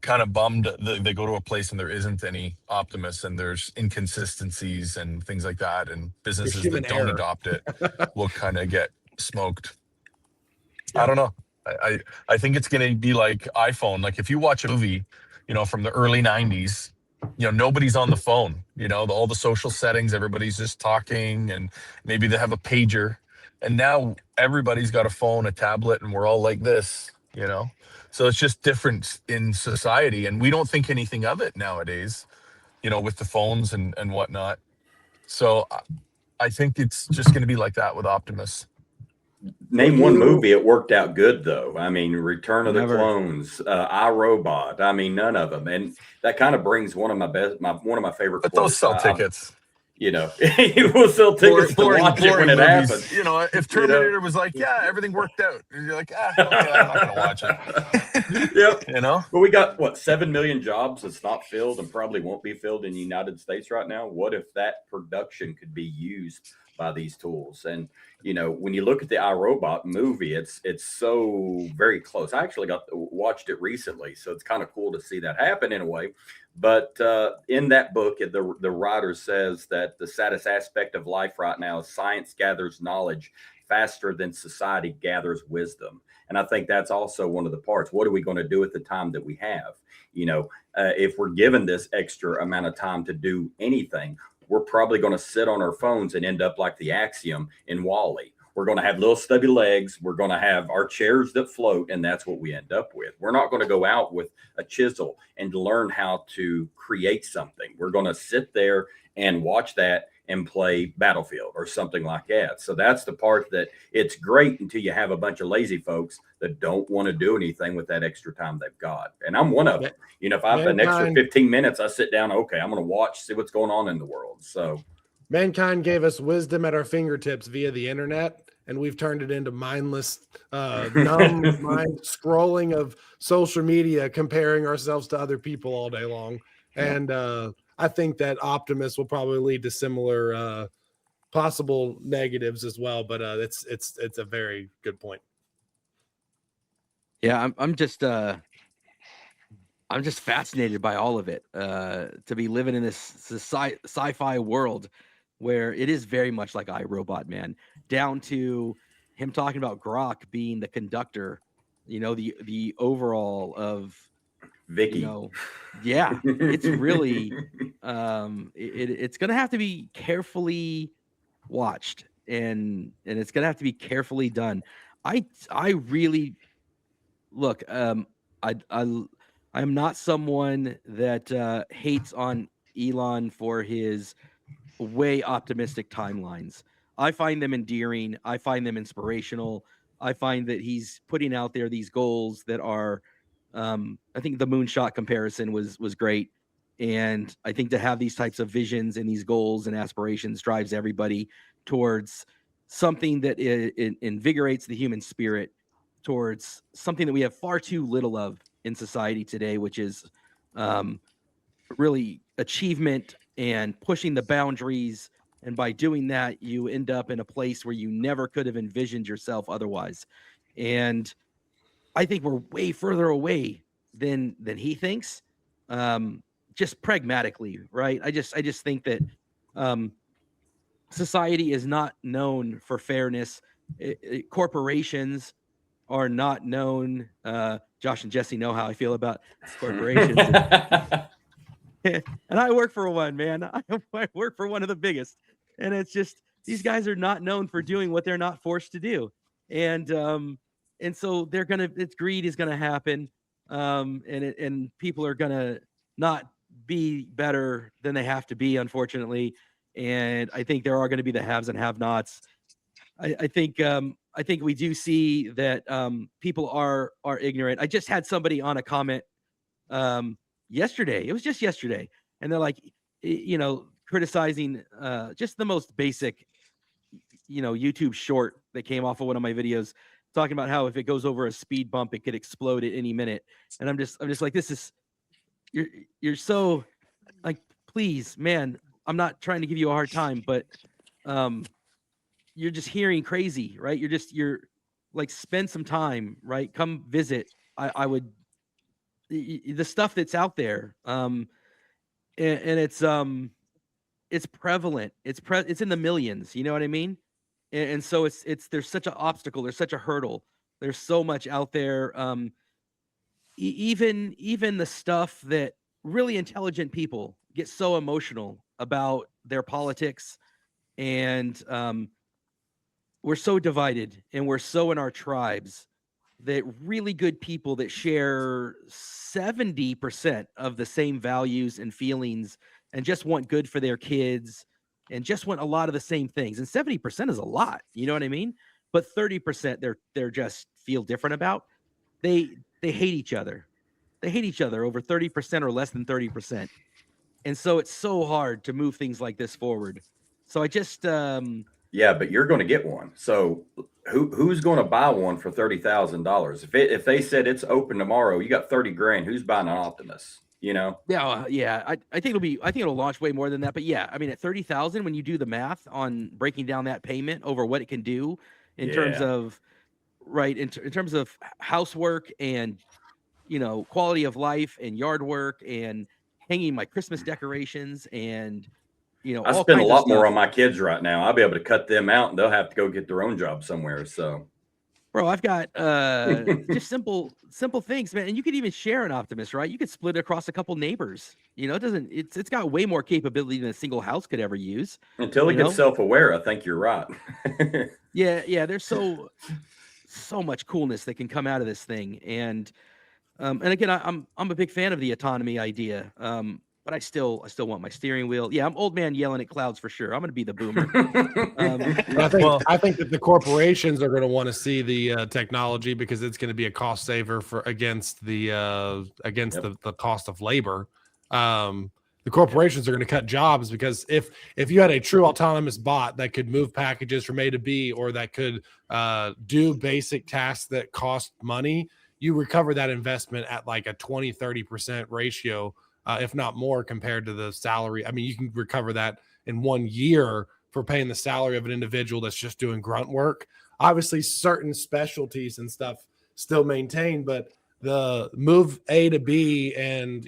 kind of bummed that they go to a place and there isn't any Optimus and there's inconsistencies and things like that, and businesses human that don't error. adopt it will kind of get smoked. Yeah. I don't know. I think it's going to be like iPhone. Like if you watch a movie, from the early 90s, nobody's on the phone, all the social settings, everybody's just talking, and maybe they have a pager. And now everybody's got a phone, a tablet, and we're all like this, So it's just different in society, and we don't think anything of it nowadays, with the phones and whatnot. So I think it's just going to be like that with Optimus. Name one movie it worked out good, though. I mean, Return of the Never. Clones, iRobot. I mean, none of them, and that kind of brings one of my favorite But quotes. those sell tickets. You will sell tickets to watch it when it happens. If Terminator was like, yeah, everything worked out, and you're like, okay, I'm not gonna watch it. Yep. But we got what 7 million jobs that's not filled and probably won't be filled in the United States right now. What if that production could be used by these tools? And when you look at the iRobot movie, it's so very close. I actually watched it recently, so it's kind of cool to see that happen in a way. But in that book, the writer says that the saddest aspect of life right now is science gathers knowledge faster than society gathers wisdom. And I think that's also one of the parts. What are we going to do at the time that we have? If we're given this extra amount of time to do anything, we're probably going to sit on our phones and end up like the Axiom in WALL-E. We're going to have little stubby legs. We're going to have our chairs that float, and that's what we end up with. We're not going to go out with a chisel and learn how to create something. We're going to sit there and watch that and play Battlefield or something like that. So that's the part that it's great until you have a bunch of lazy folks that don't want to do anything with that extra time they've got. And I'm one of them. If I have an extra 15 minutes, I sit down, okay, I'm going to watch, see what's going on in the world. So mankind gave us wisdom at our fingertips via the internet, and we've turned it into mindless, numb mind scrolling of social media, comparing ourselves to other people all day long. And I think that Optimus will probably lead to similar possible negatives as well. But it's a very good point. Yeah, I'm just fascinated by all of it. To be living in this sci-fi world where it is very much like iRobot, man, down to him talking about Grok being the conductor, the overall of Vicky. Yeah, it's really it's gonna have to be carefully watched, and it's gonna have to be carefully done. I really look, I am not someone that hates on Elon for his way optimistic timelines. I find them endearing. I find them inspirational. I find that he's putting out there these goals that are, I think the moonshot comparison was great. And I think to have these types of visions and these goals and aspirations drives everybody towards something that invigorates the human spirit, towards something that we have far too little of in society today, which is really achievement and pushing the boundaries. And by doing that, you end up in a place where you never could have envisioned yourself otherwise. And I think we're way further away than he thinks. Just pragmatically, right? I just think that society is not known for fairness. Corporations are not known. Josh and Jesse know how I feel about corporations. And I work for one, man. I work for one of the biggest. And it's just, these guys are not known for doing what they're not forced to do. And so it's greed is gonna happen. And people are gonna not be better than they have to be, unfortunately. And I think there are gonna be the haves and have-nots. I think we do see that people are ignorant. I just had somebody on a comment yesterday. It was just yesterday, and they're like, criticizing just the most basic, YouTube short that came off of one of my videos, talking about how if it goes over a speed bump, it could explode at any minute. And I'm just like, this is, you're so like, please, man, I'm not trying to give you a hard time, but you're just hearing crazy, right? You're like, spend some time, right? Come visit. I would the stuff that's out there, and it's prevalent. It's in the millions. You know what I mean? And so there's such an obstacle. There's such a hurdle. There's so much out there. Even the stuff that really intelligent people get so emotional about their politics, and we're so divided, and we're so in our tribes that really good people that share 70% of the same values and feelings and just want good for their kids and just want a lot of the same things. And 70% is a lot, you know what I mean? But 30% they're just feel different about. They hate each other. They hate each other over 30% or less than 30%. And so it's so hard to move things like this forward. So I just Yeah, but you're going to get one. So who's going to buy one for $30,000? If they said it's open tomorrow, you got 30 grand. Who's buying an Optimus? You know? Yeah. I think it'll launch way more than that. But yeah, I mean, at 30,000, when you do the math on breaking down that payment over what it can do in terms of in terms of housework and quality of life and yard work and hanging my Christmas decorations and I all spend a kinds lot of more stuff. on my kids right now. I'll be able to cut them out and they'll have to go get their own job somewhere. So, Bro, I've got just simple things, man. And you could even share an Optimus, right? You could split it across a couple neighbors. It's got way more capability than a single house could ever use. until it gets self-aware, I think you're right. Yeah. There's so much coolness that can come out of this thing. And again, I'm a big fan of the autonomy idea. But I still want my steering wheel. Yeah, I'm old man yelling at clouds for sure. I'm going to be the boomer. I think that the corporations are going to want to see the technology because it's going to be a cost saver against the cost of labor. The corporations are going to cut jobs because if you had a true autonomous bot that could move packages from A to B or that could do basic tasks that cost money, you recover that investment at like a 20-30% ratio. If not more, compared to the salary. I mean, you can recover that in 1 year for paying the salary of an individual that's just doing grunt work. Obviously, certain specialties and stuff still maintained, but the move A to B and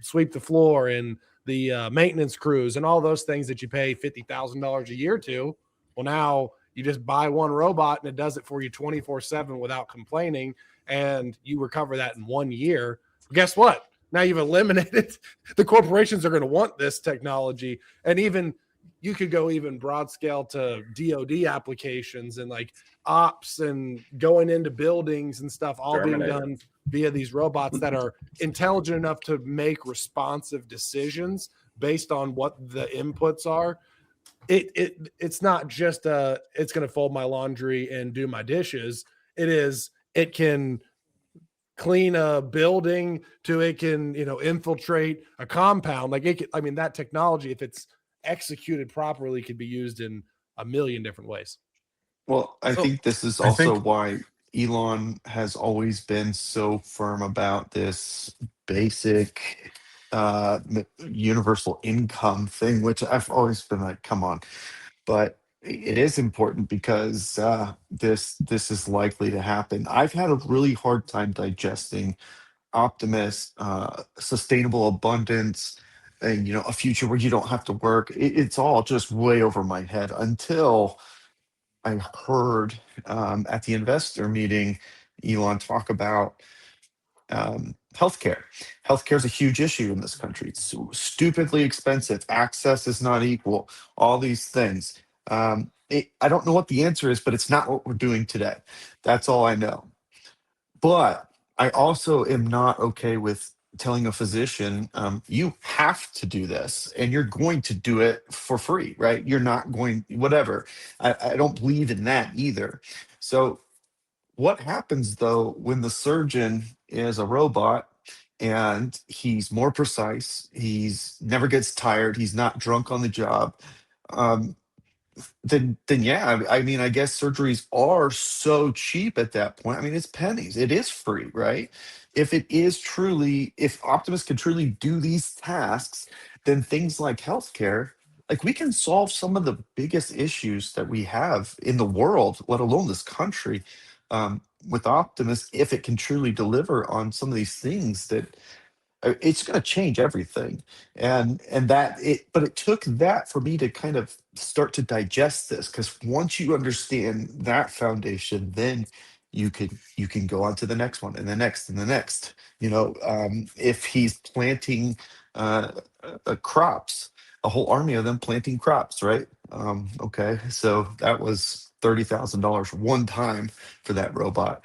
sweep the floor and the maintenance crews and all those things that you pay $50,000 a year to. Well, now you just buy one robot and it does it for you 24/7 without complaining, and you recover that in 1 year. Guess what? Now you've eliminated the corporations are going to want this technology. And even you could go even broad scale to DOD applications and like ops and going into buildings and stuff, all being done via these robots that are intelligent enough to make responsive decisions based on what the inputs are. It's not just it's going to fold my laundry and do my dishes. It can clean a building to it can infiltrate a compound. Like that technology, if it's executed properly, could be used in a million different ways. Well, I think this is also why Elon has always been so firm about this basic universal income thing, which I've always been like, come on. But it is important because this is likely to happen. I've had a really hard time digesting Optimus, sustainable abundance, and a future where you don't have to work. It's all just way over my head until I heard at the investor meeting Elon talk about healthcare. Healthcare is a huge issue in this country. It's so stupidly expensive. Access is not equal. All these things. I don't know what the answer is, but it's not what we're doing today. That's all I know. But I also am not okay with telling a physician, you have to do this and you're going to do it for free, right? You're not going, whatever. I don't believe in that either. So what happens though when the surgeon is a robot and he's more precise, he's never gets tired, he's not drunk on the job? Then yeah, I mean, I guess surgeries are so cheap at that point. I mean, it's pennies. It is free, right? If Optimus can truly do these tasks, then things like healthcare, like we can solve some of the biggest issues that we have in the world, let alone this country, with Optimus, if it can truly deliver on some of these things, that it's going to change everything. And that it, but it took that for me to kind of start to digest this, because once you understand that foundation, then you can go on to the next one and the next and the next. If he's planting crops, a whole army of them planting crops, right? Okay, so that was $30,000 one time for that robot.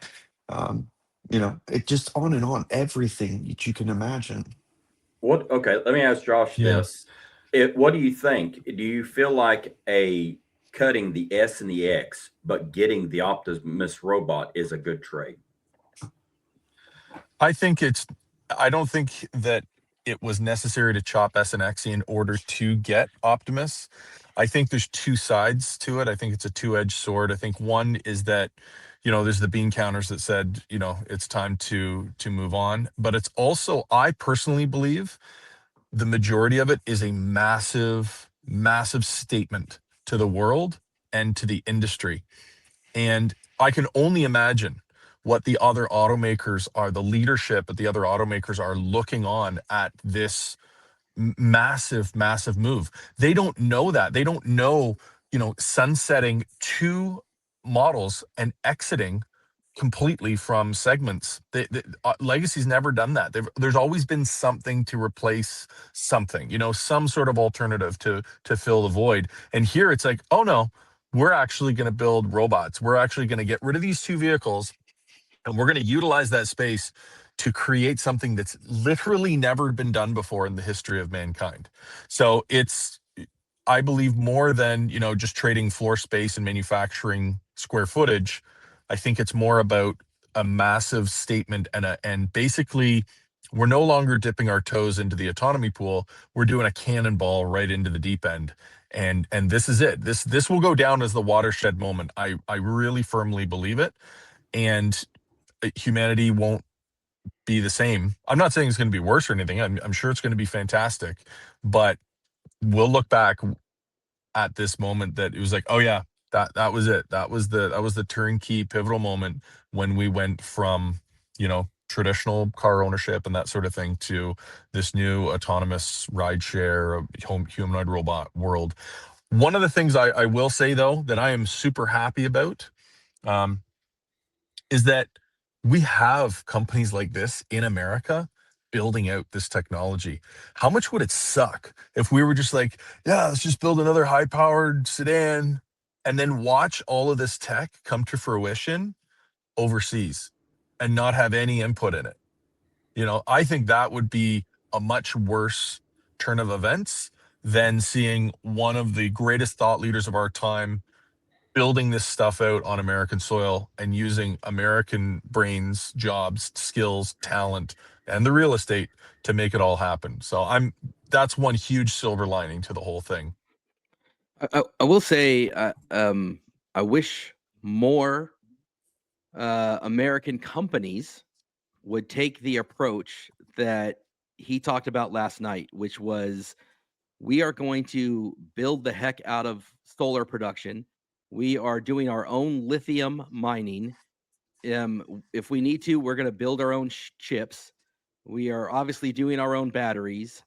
um, it just on and on, everything that you can imagine. What? Okay, let me ask Josh Yeah. this. What do you think? Do you feel like cutting the S and the X, but getting the Optimus robot is a good trade? I don't think that it was necessary to chop S and X in order to get Optimus. I think there's two sides to it. I think it's a two-edged sword. I think one is that, there's the bean counters that said, it's time to move on. But it's also, I personally believe, the majority of it is a massive, massive statement to the world and to the industry. And I can only imagine what the other automakers are, the leadership at the other automakers are looking on at this massive, massive move. They don't know that. They don't know, sunsetting two models and exiting completely from segments. Legacy's never done that. There's always been something to replace something, some sort of alternative to fill the void. And here it's like, oh no, we're actually going to build robots. We're actually going to get rid of these two vehicles, and we're going to utilize that space to create something that's literally never been done before in the history of mankind. So it's, I believe, more than, just trading floor space and manufacturing square footage. I think it's more about a massive statement, and basically we're no longer dipping our toes into the autonomy pool. We're doing a cannonball right into the deep end. And this is it. This will go down as the watershed moment. I really firmly believe it. And humanity won't be the same. I'm not saying it's going to be worse or anything. I'm sure it's going to be fantastic, but we'll look back at this moment that it was like, oh yeah, that was it. That was the turnkey pivotal moment when we went from, traditional car ownership and that sort of thing to this new autonomous rideshare humanoid robot world. One of the things I will say though that I am super happy about, is that we have companies like this in America building out this technology. How much would it suck if we were just like, yeah, let's just build another high-powered sedan and then watch all of this tech come to fruition overseas and not have any input in it? I think that would be a much worse turn of events than seeing one of the greatest thought leaders of our time building this stuff out on American soil and using American brains, jobs, skills, talent, and the real estate to make it all happen. So that's one huge silver lining to the whole thing. I will say, I wish more American companies would take the approach that he talked about last night, which was, we are going to build the heck out of solar production. We are doing our own lithium mining. If we need to, we're going to build our own chips. We are obviously doing our own batteries.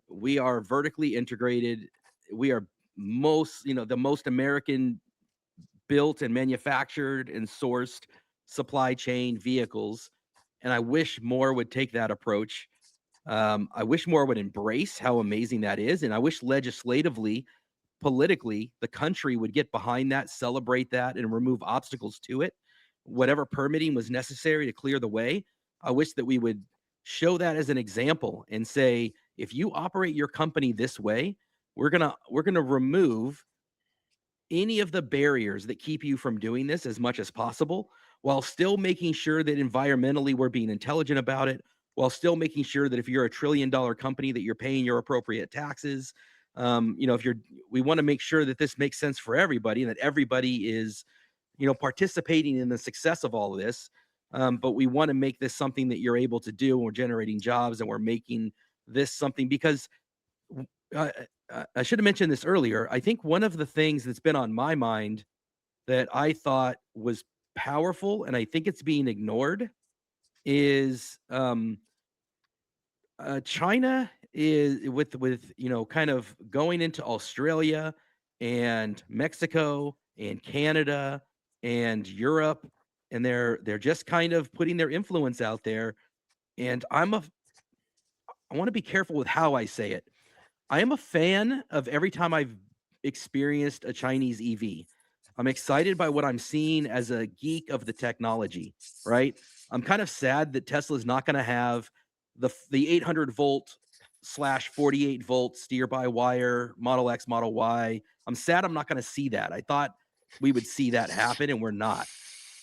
We are vertically integrated. We are the most American built and manufactured and sourced supply chain vehicles. And I wish more would take that approach. I wish more would embrace how amazing that is. And I wish legislatively, politically, the country would get behind that, celebrate that, and remove obstacles to it. Whatever permitting was necessary to clear the way, I wish that we would show that as an example and say, if you operate your company this way, we're gonna remove any of the barriers that keep you from doing this as much as possible, while still making sure that environmentally we're being intelligent about it, while still making sure that if you're a $1 trillion company, that you're paying your appropriate taxes. We want to make sure that this makes sense for everybody and that everybody is, participating in the success of all of this. But we want to make this something that you're able to do. And we're generating jobs and we're making this something, because I should have mentioned this earlier. I think one of the things that's been on my mind that I thought was powerful, and I think it's being ignored, is China is with kind of going into Australia and Mexico and Canada and Europe, and they're just kind of putting their influence out there. And I want to be careful with how I say it. I am a fan of every time I've experienced a Chinese EV. I'm excited by what I'm seeing as a geek of the technology, right? I'm kind of sad that Tesla is not going to have the 800 volt / 48 volt steer by wire Model X, Model Y. I'm sad I'm not going to see that. I thought we would see that happen, and we're not.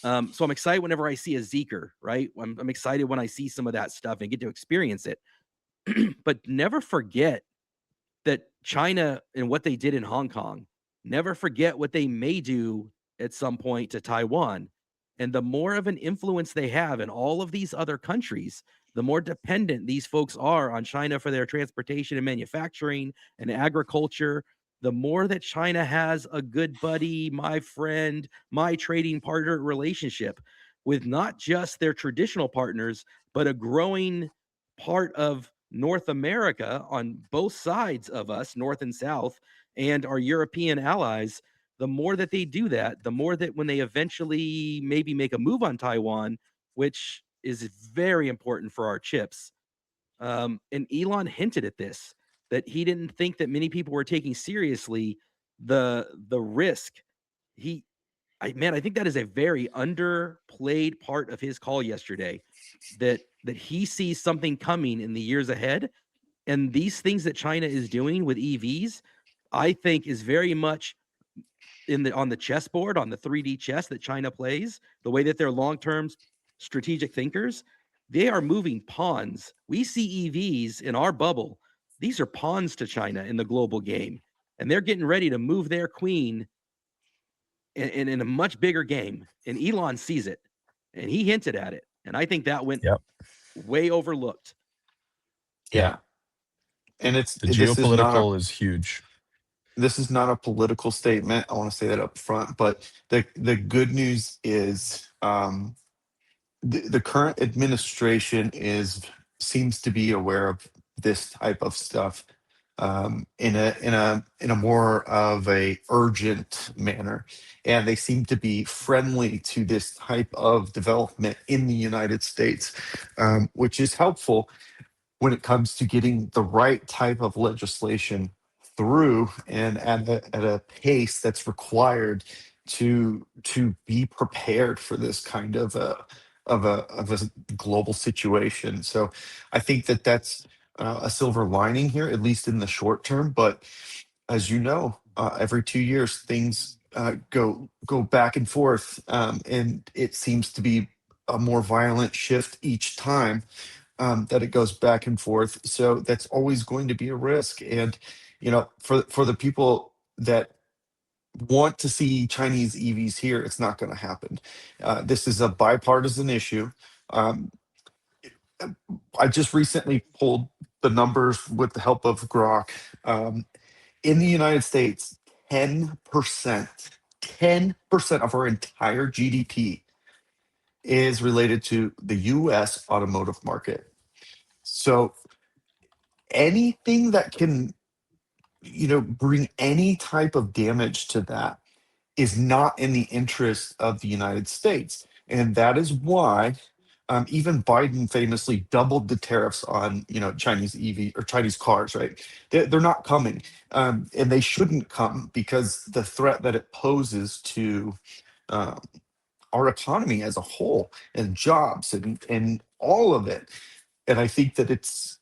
So I'm excited whenever I see a Zeekr, right? I'm excited when I see some of that stuff and get to experience it. But never forget that China and what they did in Hong Kong, never forget what they may do at some point to Taiwan. And the more of an influence they have in all of these other countries, the more dependent these folks are on China for their transportation and manufacturing and agriculture. The more that China has a good buddy, my friend, my trading partner relationship with not just their traditional partners, but a growing part of North America on both sides of us, North and South, and our European allies, the more that they do that, the more that when they eventually maybe make a move on Taiwan, which is very important for our chips. And Elon hinted at this, that he didn't think that many people were taking seriously the risk. I think that is a very underplayed part of his call yesterday, that he sees something coming in the years ahead. And these things that China is doing with EVs, I think is very much on the chessboard, on the 3D chess that China plays, the way that they're long-term strategic thinkers. They are moving pawns. We see EVs in our bubble. These are pawns to China in the global game. And they're getting ready to move their queen in a much bigger game. And Elon sees it. And he hinted at it. And I think that went way overlooked. Yeah. And the geopolitical is huge. This is not a political statement. I want to say that up front. But the good news is the current administration seems to be aware of this type of stuff in a more of a urgent manner, and they seem to be friendly to this type of development in the United States, which is helpful when it comes to getting the right type of legislation through and at a pace that's required to be prepared for this kind of a global situation. So I think that's a silver lining here, at least in the short term. But as you know, every 2 years things go back and forth, and it seems to be a more violent shift each time that it goes back and forth. So that's always going to be a risk. And for the people that want to see Chinese EVs here, it's not going to happen. This is a bipartisan issue. Um, I just recently pulled the numbers with the help of Grok. In the United States, 10%, 10% of our entire GDP is related to the US automotive market. So anything that can, bring any type of damage to that is not in the interest of the United States. And that is why even Biden famously doubled the tariffs on, Chinese EV or Chinese cars, right? They're not coming. And they shouldn't come because the threat that it poses to uh, our economy as a whole and jobs and all of it. And I think that it's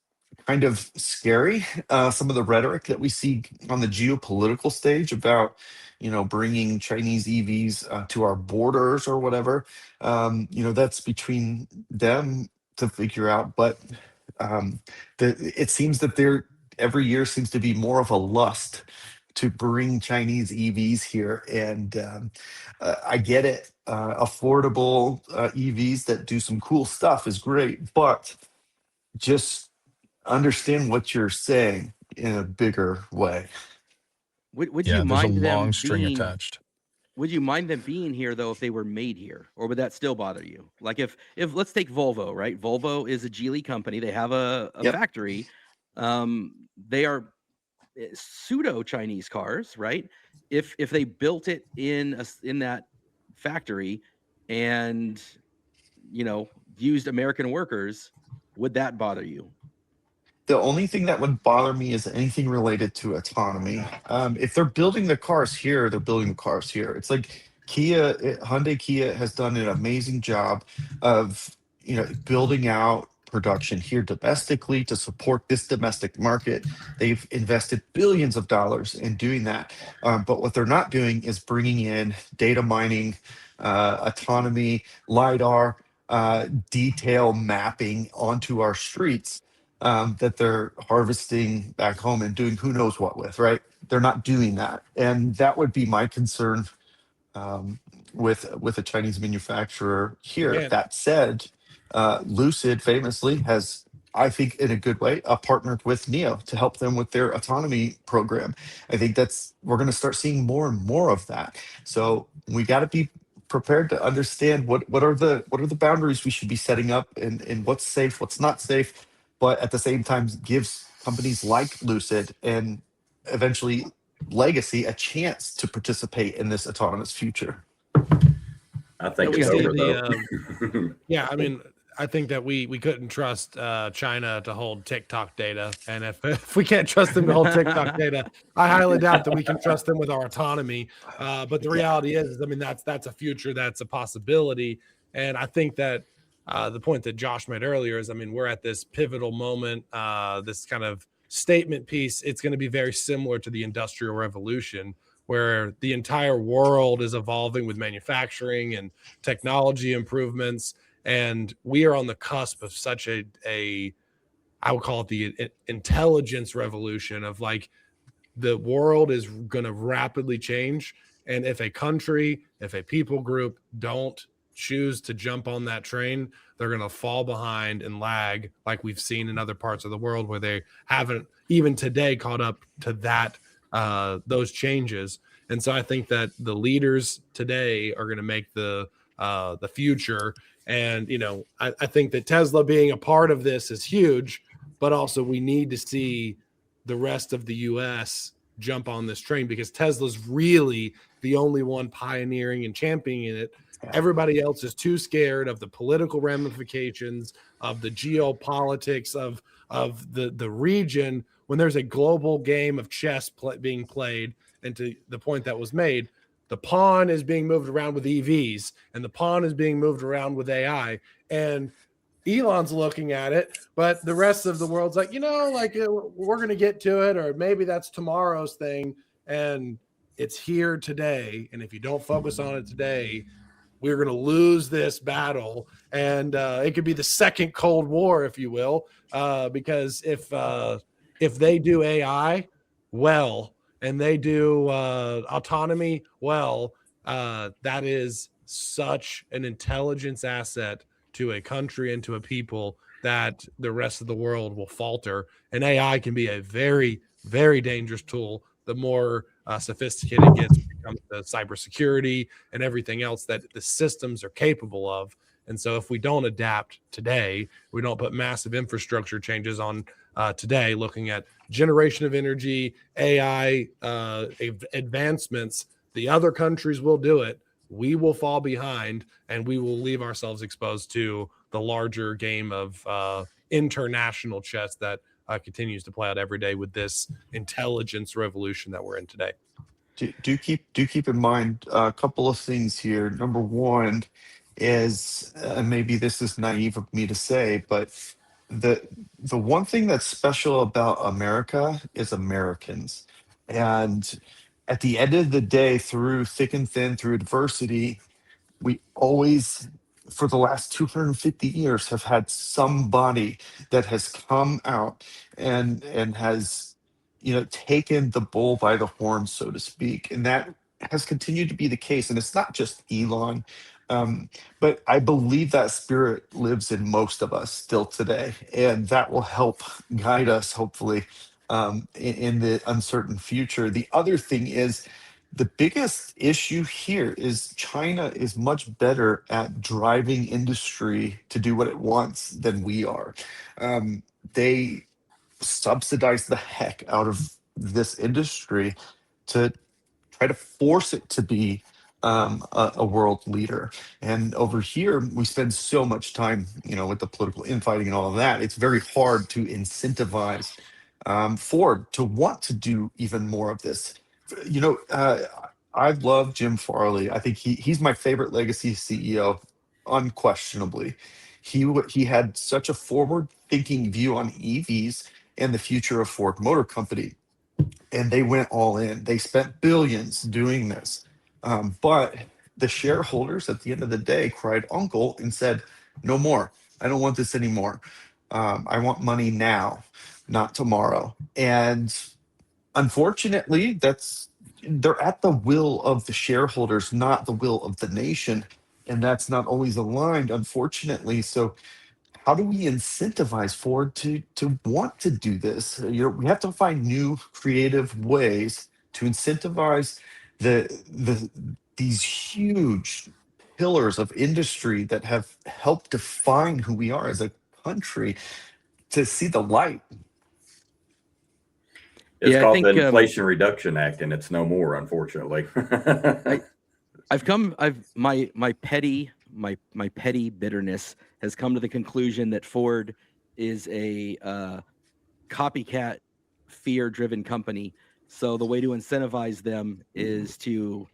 kind of scary, some of the rhetoric that we see on the geopolitical stage about, bringing Chinese EVs to our borders or whatever. That's between them to figure out. But it seems that every year seems to be more of a lust to bring Chinese EVs here. And I get it. Affordable EVs that do some cool stuff is great, but just understand what you're saying in a bigger way. Would you There's a mind long them string being attached. would you mind them being here though if they were made here, or would that still bother you? Like if let's take Volvo, right? Volvo is a Geely company. They have a Yep. factory. They are pseudo Chinese cars, right? If they built it in that factory and used American workers, would that bother you? The only thing that would bother me is anything related to autonomy. If they're building the cars here, they're building the cars here. It's like Hyundai Kia has done an amazing job of building out production here domestically to support this domestic market. They've invested billions of dollars in doing that, but what they're not doing is bringing in data mining, autonomy, lidar, detail mapping onto our streets, that they're harvesting back home and doing who knows what with, right? They're not doing that. And that would be my concern, with a Chinese manufacturer here. Again, That said, Lucid famously has, I think, in a good way, partnered with NIO to help them with their autonomy program. I think we're going to start seeing more and more of that. So we got to be prepared to understand what are the boundaries we should be setting up, and what's safe, what's not safe, but at the same time gives companies like Lucid and eventually Legacy a chance to participate in this autonomous future. I think we it's see over the yeah, I mean, I think that we couldn't trust China to hold TikTok data, and if we can't trust them to hold TikTok data, I highly doubt that we can trust them with our autonomy. But the reality is, I mean, that's a future, that's a possibility, and I think that the point that Josh made earlier is, I mean, we're at this pivotal moment, this kind of statement piece. It's going to be very similar to the Industrial Revolution, where the entire world is evolving with manufacturing and technology improvements. And we are on the cusp of such a I would call it the intelligence revolution of like the world is going to rapidly change. And if a country, if a people group don't choose to jump on that train, they're going to fall behind and lag, like we've seen in other parts of the world where they haven't even today caught up to that those changes. And so I think that the leaders today are going to make the future. And I think that Tesla being a part of this is huge, but also we need to see the rest of the US jump on this train, because Tesla's really the only one pioneering and championing it. Everybody else is too scared of the political ramifications, of the geopolitics of the region, when there's a global game of chess being played. And to the point that was made, the pawn is being moved around with EVs, and the pawn is being moved around with AI. And Elon's looking at it, but the rest of the world's like, we're going to get to it, or maybe that's tomorrow's thing. And it's here today. And if you don't focus on it today, we're going to lose this battle. And it could be the second Cold War, if you will, because if they do AI well, and they do autonomy well, that is such an intelligence asset to a country and to a people that the rest of the world will falter. And AI can be a very, very dangerous tool. The more sophisticated it gets when it comes to cybersecurity and everything else that the systems are capable of. And so if we don't adapt today, we don't put massive infrastructure changes on today, looking at generation of energy, AI advancements, the other countries will do it. We will fall behind, and we will leave ourselves exposed to the larger game of international chess that continues to play out every day with this intelligence revolution that we're in today. Do keep in mind a couple of things here. Number one is, maybe this is naive of me to say, but the one thing that's special about America is Americans. And at the end of the day, through thick and thin, through adversity, we always, for the last 250 years, have had somebody that has come out and has taken the bull by the horn, so to speak. And that has continued to be the case. And it's not just Elon, but I believe that spirit lives in most of us still today, and that will help guide us, hopefully, in the uncertain future. The other thing is, The biggest issue here is China is much better at driving industry to do what it wants than we are. They subsidize the heck out of this industry to try to force it to be a world leader. And over here, we spend so much time, with the political infighting and all of that. It's very hard to incentivize Ford to want to do even more of this. I love Jim Farley. I think he's my favorite legacy CEO, unquestionably. He had such a forward-thinking view on EVs and the future of Ford Motor Company, and they went all in. They spent billions doing this, but the shareholders at the end of the day cried uncle and said, "No more. I don't want this anymore. I want money now, not tomorrow." And unfortunately, they're at the will of the shareholders, not the will of the nation, and that's not always aligned, unfortunately. So how do we incentivize Ford to want to do this? We have to find new creative ways to incentivize these huge pillars of industry that have helped define who we are as a country to see the light. It's Yeah, I called think, the Inflation Reduction Act, and it's no more, unfortunately. my petty bitterness has come to the conclusion that Ford is a copycat, fear-driven company. So the way to incentivize them is to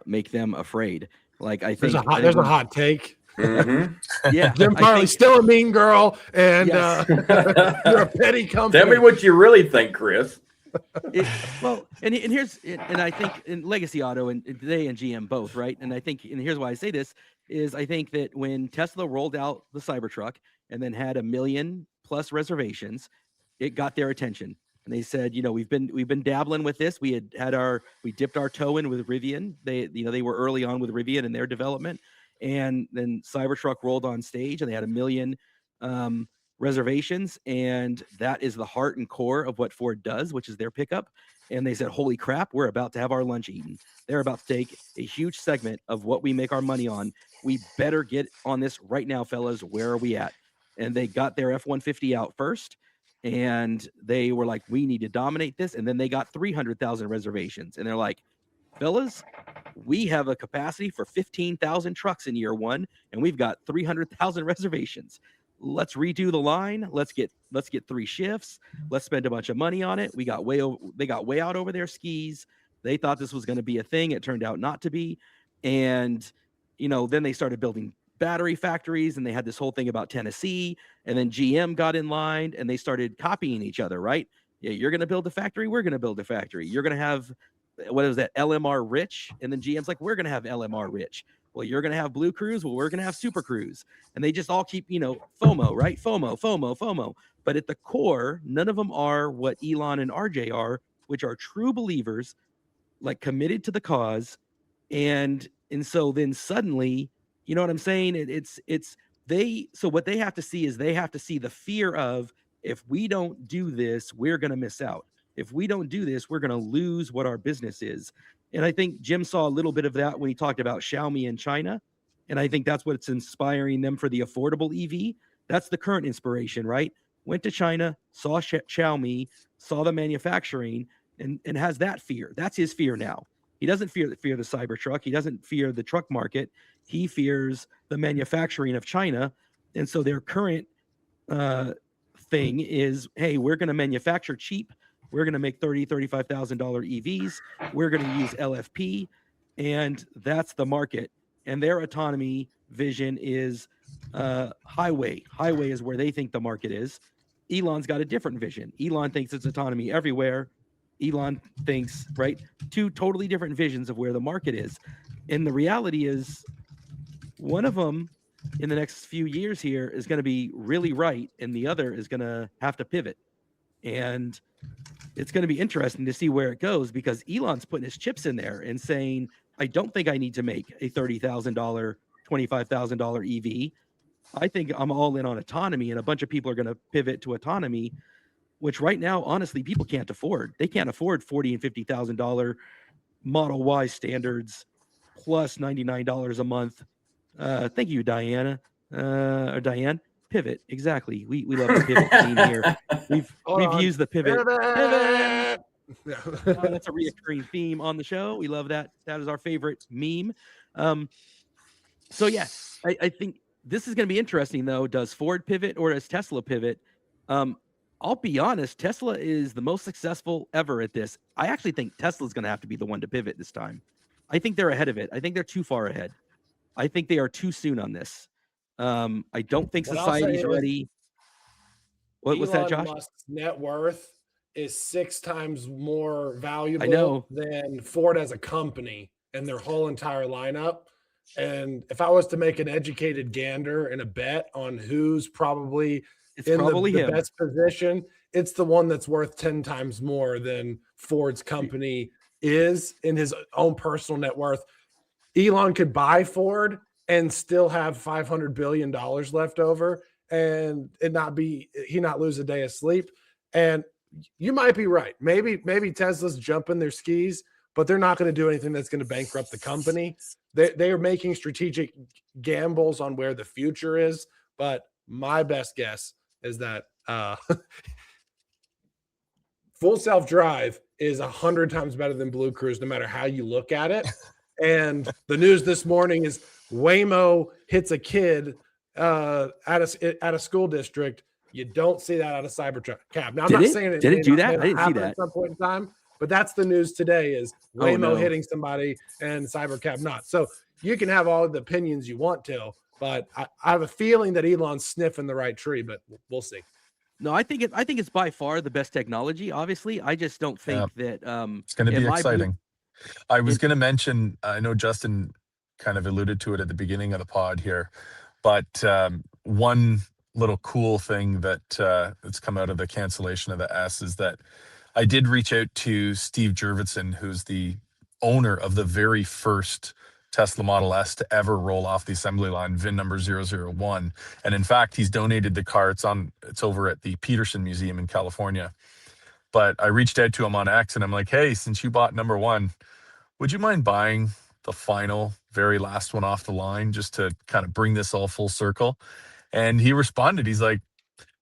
make them afraid. Like, I think there's a hot take. Mm-hmm. Yeah, Jim Farley's still a mean girl, and Yes. you're a petty company. Tell me what you really think, Chris. And I think in Legacy Auto and they and GM both, right? And here's why I say this is I think that when Tesla rolled out the Cybertruck and then had 1 million plus reservations, it got their attention. And they said, we've been dabbling with this. We dipped our toe in with Rivian. They were early on with Rivian in their development. And then Cybertruck rolled on stage and they had 1 million reservations, and that is the heart and core of what Ford does, which is their pickup. And they said, holy crap, we're about to have our lunch eaten. They're about to take a huge segment of what we make our money on. We better get on this right now, fellas. Where are we at? And they got their F-150 out first, and they were like, we need to dominate this. And then they got 300,000 reservations, and they're like, fellas, we have a capacity for 15,000 trucks in year one, and we've got 300,000 reservations. Let's redo the line. Let's get 3 shifts. Let's spend a bunch of money on it. They got way out over their skis. They thought this was going to be a thing. It turned out not to be. And, then they started building battery factories, and they had this whole thing about Tennessee, and then GM got in line and they started copying each other, right? Yeah, you're going to build a factory. We're going to build a factory. You're going to have, what is that, LMR Rich? And then GM's like, we're going to have LMR Rich. Well, you're going to have Blue Cruise. Well, we're going to have Super Cruise. And they just all keep, FOMO, right? FOMO. But at the core, none of them are what Elon and RJ are, which are true believers, like committed to the cause. And so then suddenly, you know what I'm saying? So what they have to see is they have to see the fear of, if we don't do this, we're going to miss out. If we don't do this, we're going to lose what our business is. And I think Jim saw a little bit of that when he talked about Xiaomi in China. And I think that's what's inspiring them for the affordable EV. That's the current inspiration, right? Went to China, saw Xiaomi, saw the manufacturing, and has that fear. That's his fear now. He doesn't fear the Cybertruck. He doesn't fear the truck market. He fears the manufacturing of China. And so their current thing is, hey, we're going to manufacture cheap. We're going to make $30,000, $35,000 EVs. We're going to use LFP, and that's the market. And their autonomy vision is highway. Highway is where they think the market is. Elon's got a different vision. Elon thinks it's autonomy everywhere. Elon thinks, right, 2 totally different visions of where the market is. And the reality is, one of them in the next few years here is going to be really right, and the other is going to have to pivot. And it's going to be interesting to see where it goes, because Elon's putting his chips in there and saying, I don't think I need to make a $30,000, $25,000 EV. I think I'm all in on autonomy, and a bunch of people are going to pivot to autonomy, which right now, honestly, people can't afford. They can't afford $40,000 and $50,000 Model Y standards plus $99 a month. Thank you, Diana or Diane. Pivot, exactly. We love the pivot scene here. We've used the pivot. Pivot. That's a reoccurring theme on the show. We love that. That is our favorite meme. So yeah, I think this is going to be interesting though. Does Ford pivot or does Tesla pivot? I'll be honest, Tesla is the most successful ever at this. I actually think Tesla's going to have to be the one to pivot this time. I think they're ahead of it. I think they're too far ahead. I think they are too soon on this. I don't think society's ready. What's that, Josh? Elon Musk's net worth is 6 times more valuable than Ford as a company and their whole entire lineup. And if I was to make an educated gander and a bet on who's probably the best position, it's the one that's worth 10 times more than Ford's company is in his own personal net worth. Elon could buy Ford and still have $500 billion left over and it not lose a day of sleep. And you might be right. Maybe Tesla's jumping their skis, but they're not going to do anything that's going to bankrupt the company. They are making strategic gambles on where the future is. But my best guess is that full self-drive is 100 times better than Blue Cruise, no matter how you look at it. And the news this morning is Waymo hits a kid at a school district. You don't see that out of Cybertruck cab. Now, I'm not saying it did do that. I didn't see that at some point in time, but that's the news today: is Waymo hitting somebody and Cybercab not. So you can have all the opinions you want to, but I have a feeling that Elon's sniffing the right tree. But we'll see. No, I think it's by far the best technology. Obviously, I just don't think that it's going to be exciting. I was going to mention, I know Justin kind of alluded to it at the beginning of the pod here, but one little cool thing that's come out of the cancellation of the S is that I did reach out to Steve Jurvetson, who's the owner of the very first Tesla Model S to ever roll off the assembly line, VIN number 001. And in fact, he's donated the car. It's over at the Peterson Museum in California. But I reached out to him on X and I'm like, hey, since you bought number 1, would you mind buying the final, very last one off the line just to kind of bring this all full circle? And he responded. He's like,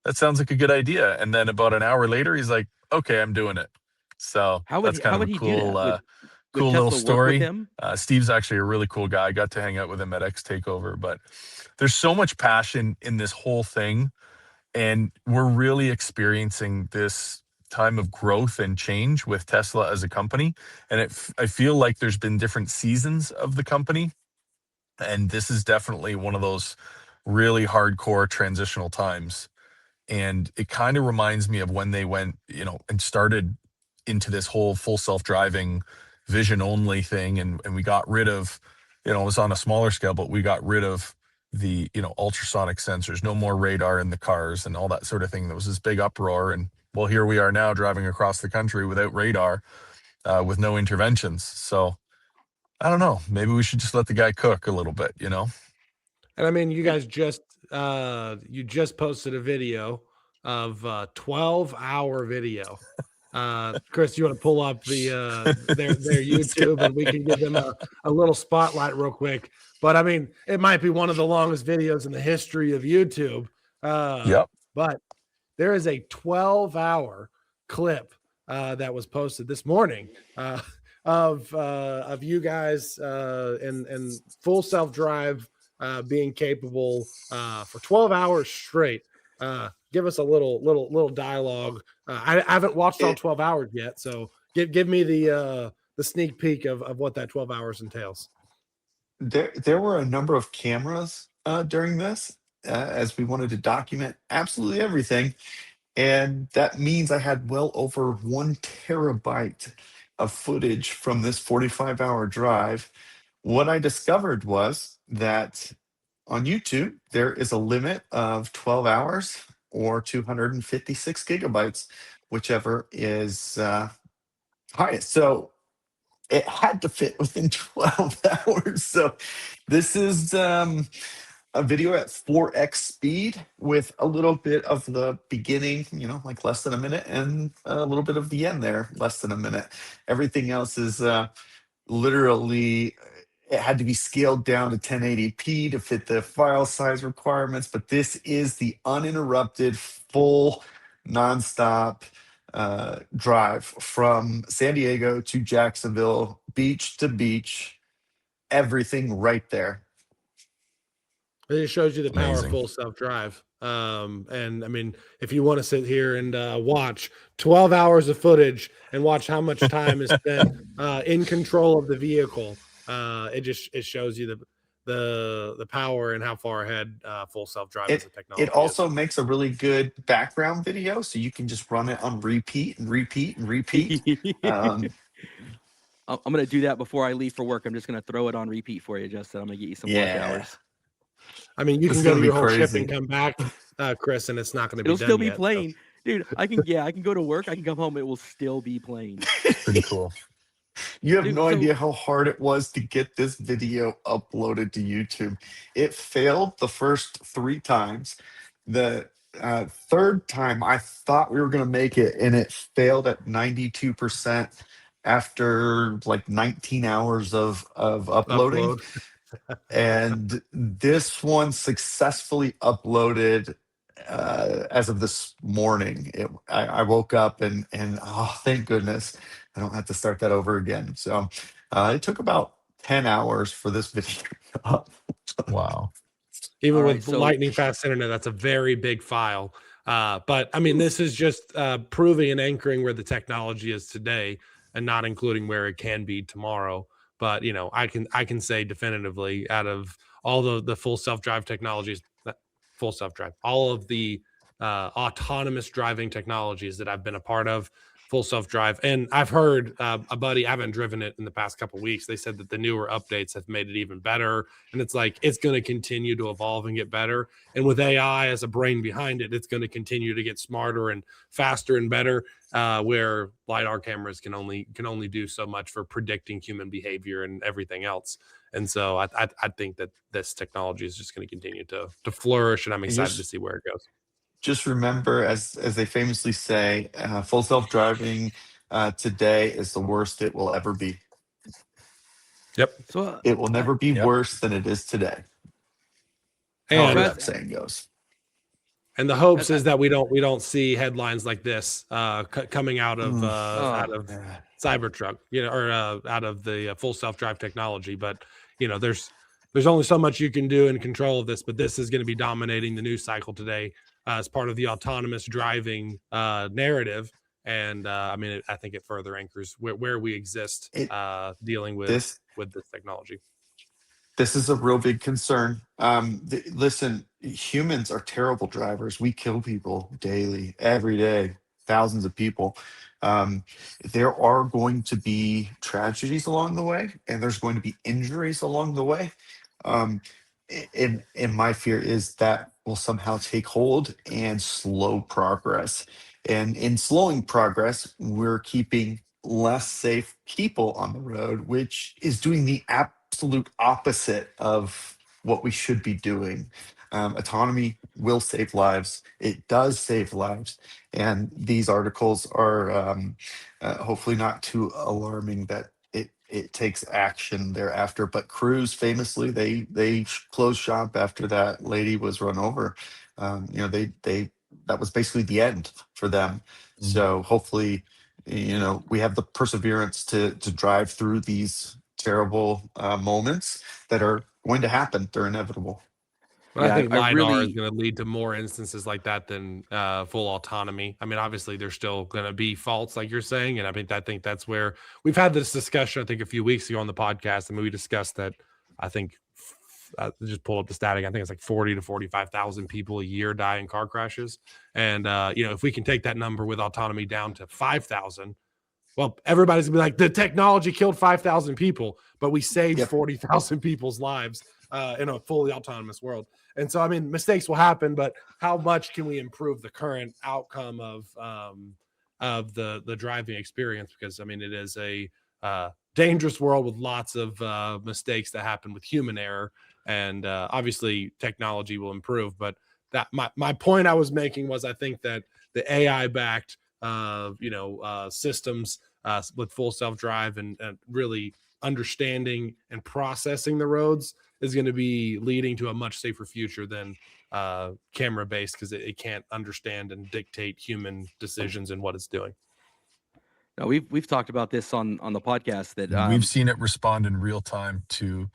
that sounds like a good idea. And then about an hour later, he's like, okay, I'm doing it. So that's kind of a cool, cool little story. Steve's actually a really cool guy. I got to hang out with him at X Takeover, but there's so much passion in this whole thing. And we're really experiencing this time of growth and change with Tesla as a company. And I feel like there's been different seasons of the company. And this is definitely one of those really hardcore transitional times. And it kind of reminds me of when they went, and started into this whole full self-driving vision only thing. And we got rid of, it was on a smaller scale, but we got rid of the, ultrasonic sensors, no more radar in the cars and all that sort of thing. There was this big uproar. And well, here we are now driving across the country without radar, with no interventions. So I don't know, maybe we should just let the guy cook a little bit, And I mean, you guys just posted a video of 12-hour video. Chris, you want to pull up their YouTube and we can give them a little spotlight real quick. But I mean, it might be one of the longest videos in the history of YouTube. But there is a 12-hour clip that was posted this morning of you guys and full self-drive being capable for 12 hours straight. Give us a little dialogue. I haven't watched all 12 hours yet, so give me the sneak peek of what that 12 hours entails. There were a number of cameras during this, as we wanted to document absolutely everything, and that means I had well over 1 terabyte of footage from this 45-hour drive. What I discovered was that on YouTube, there is a limit of 12 hours or 256 gigabytes, whichever is highest. So it had to fit within 12 hours. So this is a video at 4x speed with a little bit of the beginning, like less than a minute, and a little bit of the end there, less than a minute. Everything else is literally it had to be scaled down to 1080p to fit the file size requirements. But this is the uninterrupted, full, nonstop drive from San Diego to Jacksonville, beach to beach, everything right there. It just shows you the power of Amazing. full self-drive. And I mean, if you want to sit here and watch 12 hours of footage and watch how much time is spent in control of the vehicle, it shows you the power and how far ahead full self-drive as a technology It also makes a really good background video, so you can just run it on repeat and repeat and repeat. I'm gonna do that before I leave for work. I'm just gonna throw it on repeat for you, Justin. I'm gonna get you some watch hours. I mean, you It's can go gonna to be your whole ship crazy. and come back, Chris, and it's not going to be It'll done still be yet, so. playing, dude. I can go to work. I can come home. It will still be playing. Pretty cool. You have Dude, no so- idea how hard it was to get this video uploaded to YouTube. It failed the first 3 times. The third time, I thought we were going to make it, and it failed at 92% after like 19 hours of uploading. Upload. And this one successfully uploaded as of this morning. I woke up and oh, thank goodness I don't have to start that over again. So it took about 10 hours for this video up. Wow. Even All right, with so- lightning fast internet, that's a very big file. But I mean, this is just proving and anchoring where the technology is today and not including where it can be tomorrow. But you know, I can say definitively, out of all the full self-drive technologies, full self-drive, all of the autonomous driving technologies that I've been a part of, full self-drive. And I've heard a buddy, I haven't driven it in the past couple of weeks, they said that the newer updates have made it even better. And it's like, it's going to continue to evolve and get better. And with AI as a brain behind it, it's going to continue to get smarter and faster and better, where LiDAR cameras can only do so much for predicting human behavior and everything else. And so I think that this technology is just going to continue to flourish, and I'm excited to see where it goes. Just remember, as they famously say, full self-driving today is the worst it will ever be. Yep. So It will never be Yep. worse than it is today. And However As- that saying goes. And the hopes is that we don't see headlines like this coming out of Cybertruck, you know, or out of the full self-drive technology. But you know, there's only so much you can do in control of this. But this is going to be dominating the news cycle today as part of the autonomous driving narrative. And I mean, I think it further anchors where we exist dealing with this technology. This is a real big concern. Listen, humans are terrible drivers. We kill people daily, every day, thousands of people. There are going to be tragedies along the way, and there's going to be injuries along the way. And my fear is that will somehow take hold and slow progress. And in slowing progress, we're keeping less safe people on the road, which is doing the absolute opposite of what we should be doing. Autonomy will save lives. It does save lives. And these articles are hopefully not too alarming that it takes action thereafter. But Cruise famously, they closed shop after that lady was run over. You know, they that was basically the end for them. So hopefully, you know, we have the perseverance to drive through these terrible moments that are going to happen. They're inevitable. But Yeah, I think I LiDAR really- is going to lead to more instances like that than full autonomy. I mean, obviously, there's still going to be faults, like you're saying. And I think that's where we've had this discussion, I think, a few weeks ago on the podcast. I mean, we discussed that, I think, just pull up the static. I think it's like 40 to 45,000 people a year die in car crashes. And, you know, if we can take that number with autonomy down to 5,000, well, everybody's gonna be like, the technology killed 5,000 people, but we saved 40,000 people's lives in a fully autonomous world. And so, I mean, mistakes will happen, but how much can we improve the current outcome of the driving experience? Because I mean, it is a dangerous world with lots of mistakes that happen with human error, and obviously technology will improve. But that my point I was making was, I think that the AI backed systems with full self-drive and really understanding and processing the roads is going to be leading to a much safer future than camera based, because it can't understand and dictate human decisions and what it's doing. No, we've talked about this on the podcast that We've seen it respond in real time to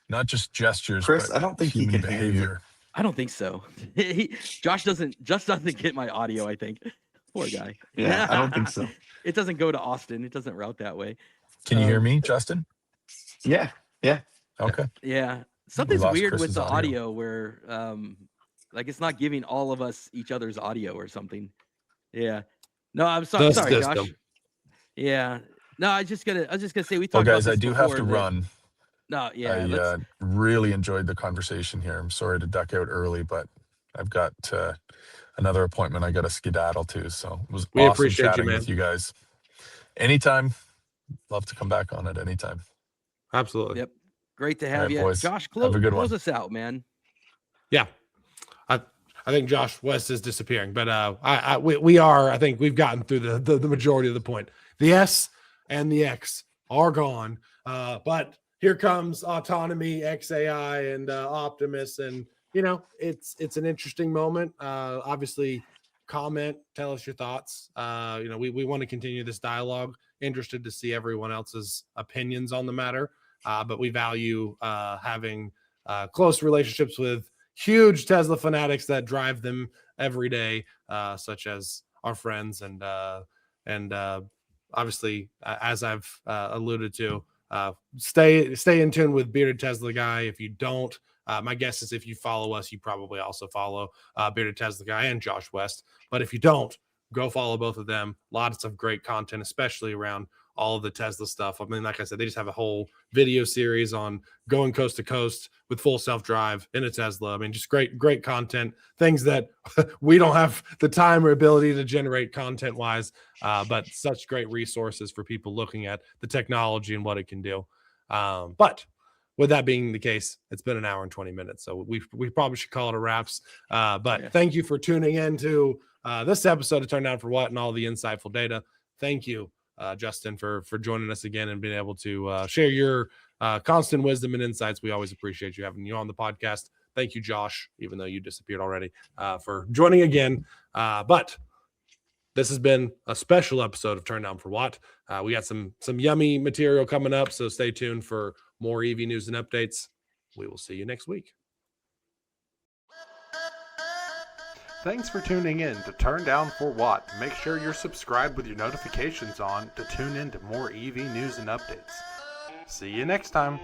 not just gestures, Chris, but I don't think he human can hear you. behavior. I don't think so. Josh doesn't get my audio, I think. Poor guy. Yeah, I don't think so. It doesn't go to Austin. It doesn't route that way. Can you hear me, Justin? Yeah. Okay. Yeah. Something's lost weird with Chris's the audio. audio where like it's not giving all of us each other's audio or something. Yeah. No, I'm sorry, The sorry, system. Josh. Yeah. No, I was just gonna say we Well, talked guys, about I this do have before to that- run. No, yeah. I really enjoyed the conversation here. I'm sorry to duck out early, but I've got another appointment I got to skedaddle to. So it was We awesome appreciate you, chatting man. with you guys. Anytime. Love to come back on it anytime. Absolutely. Yep. Great to All have right, you. boys. Josh, Have a good close one. us out, man. Yeah. I think Josh West is disappearing, but we are. I think we've gotten through the majority of the point. The S and the X are gone, but here comes autonomy, XAI, and Optimus, and it's an interesting moment. Obviously, comment, tell us your thoughts. We want to continue this dialogue. Interested to see everyone else's opinions on the matter, but we value having close relationships with huge Tesla fanatics that drive them every day, such as our friends and obviously, as I've alluded to, stay in tune with Bearded Tesla Guy. If you don't, my guess is if you follow us, you probably also follow Bearded Tesla Guy and Josh West. But if you don't, go follow both of them. Lots of great content, especially around all of the Tesla stuff. I mean, like I said, they just have a whole video series on going coast to coast with full self-drive in a Tesla. I mean, just great content, things that we don't have the time or ability to generate content-wise, but such great resources for people looking at the technology and what it can do. But with that being the case, it's been an hour and 20 minutes, so we probably should call it a wraps. But Thank you for tuning in to this episode of Turn Down for What and all the insightful data. Thank you, Justin, for joining us again and being able to share your constant wisdom and insights. We always appreciate you having you on the podcast. Thank you, Josh, even though you disappeared already, for joining again. But this has been a special episode of Turn Down for What. We got some yummy material coming up, so stay tuned for more EV news and updates. We will see you next week. Thanks for tuning in to Turn Down for What. Make sure you're subscribed with your notifications on to tune in to more EV news and updates. See you next time.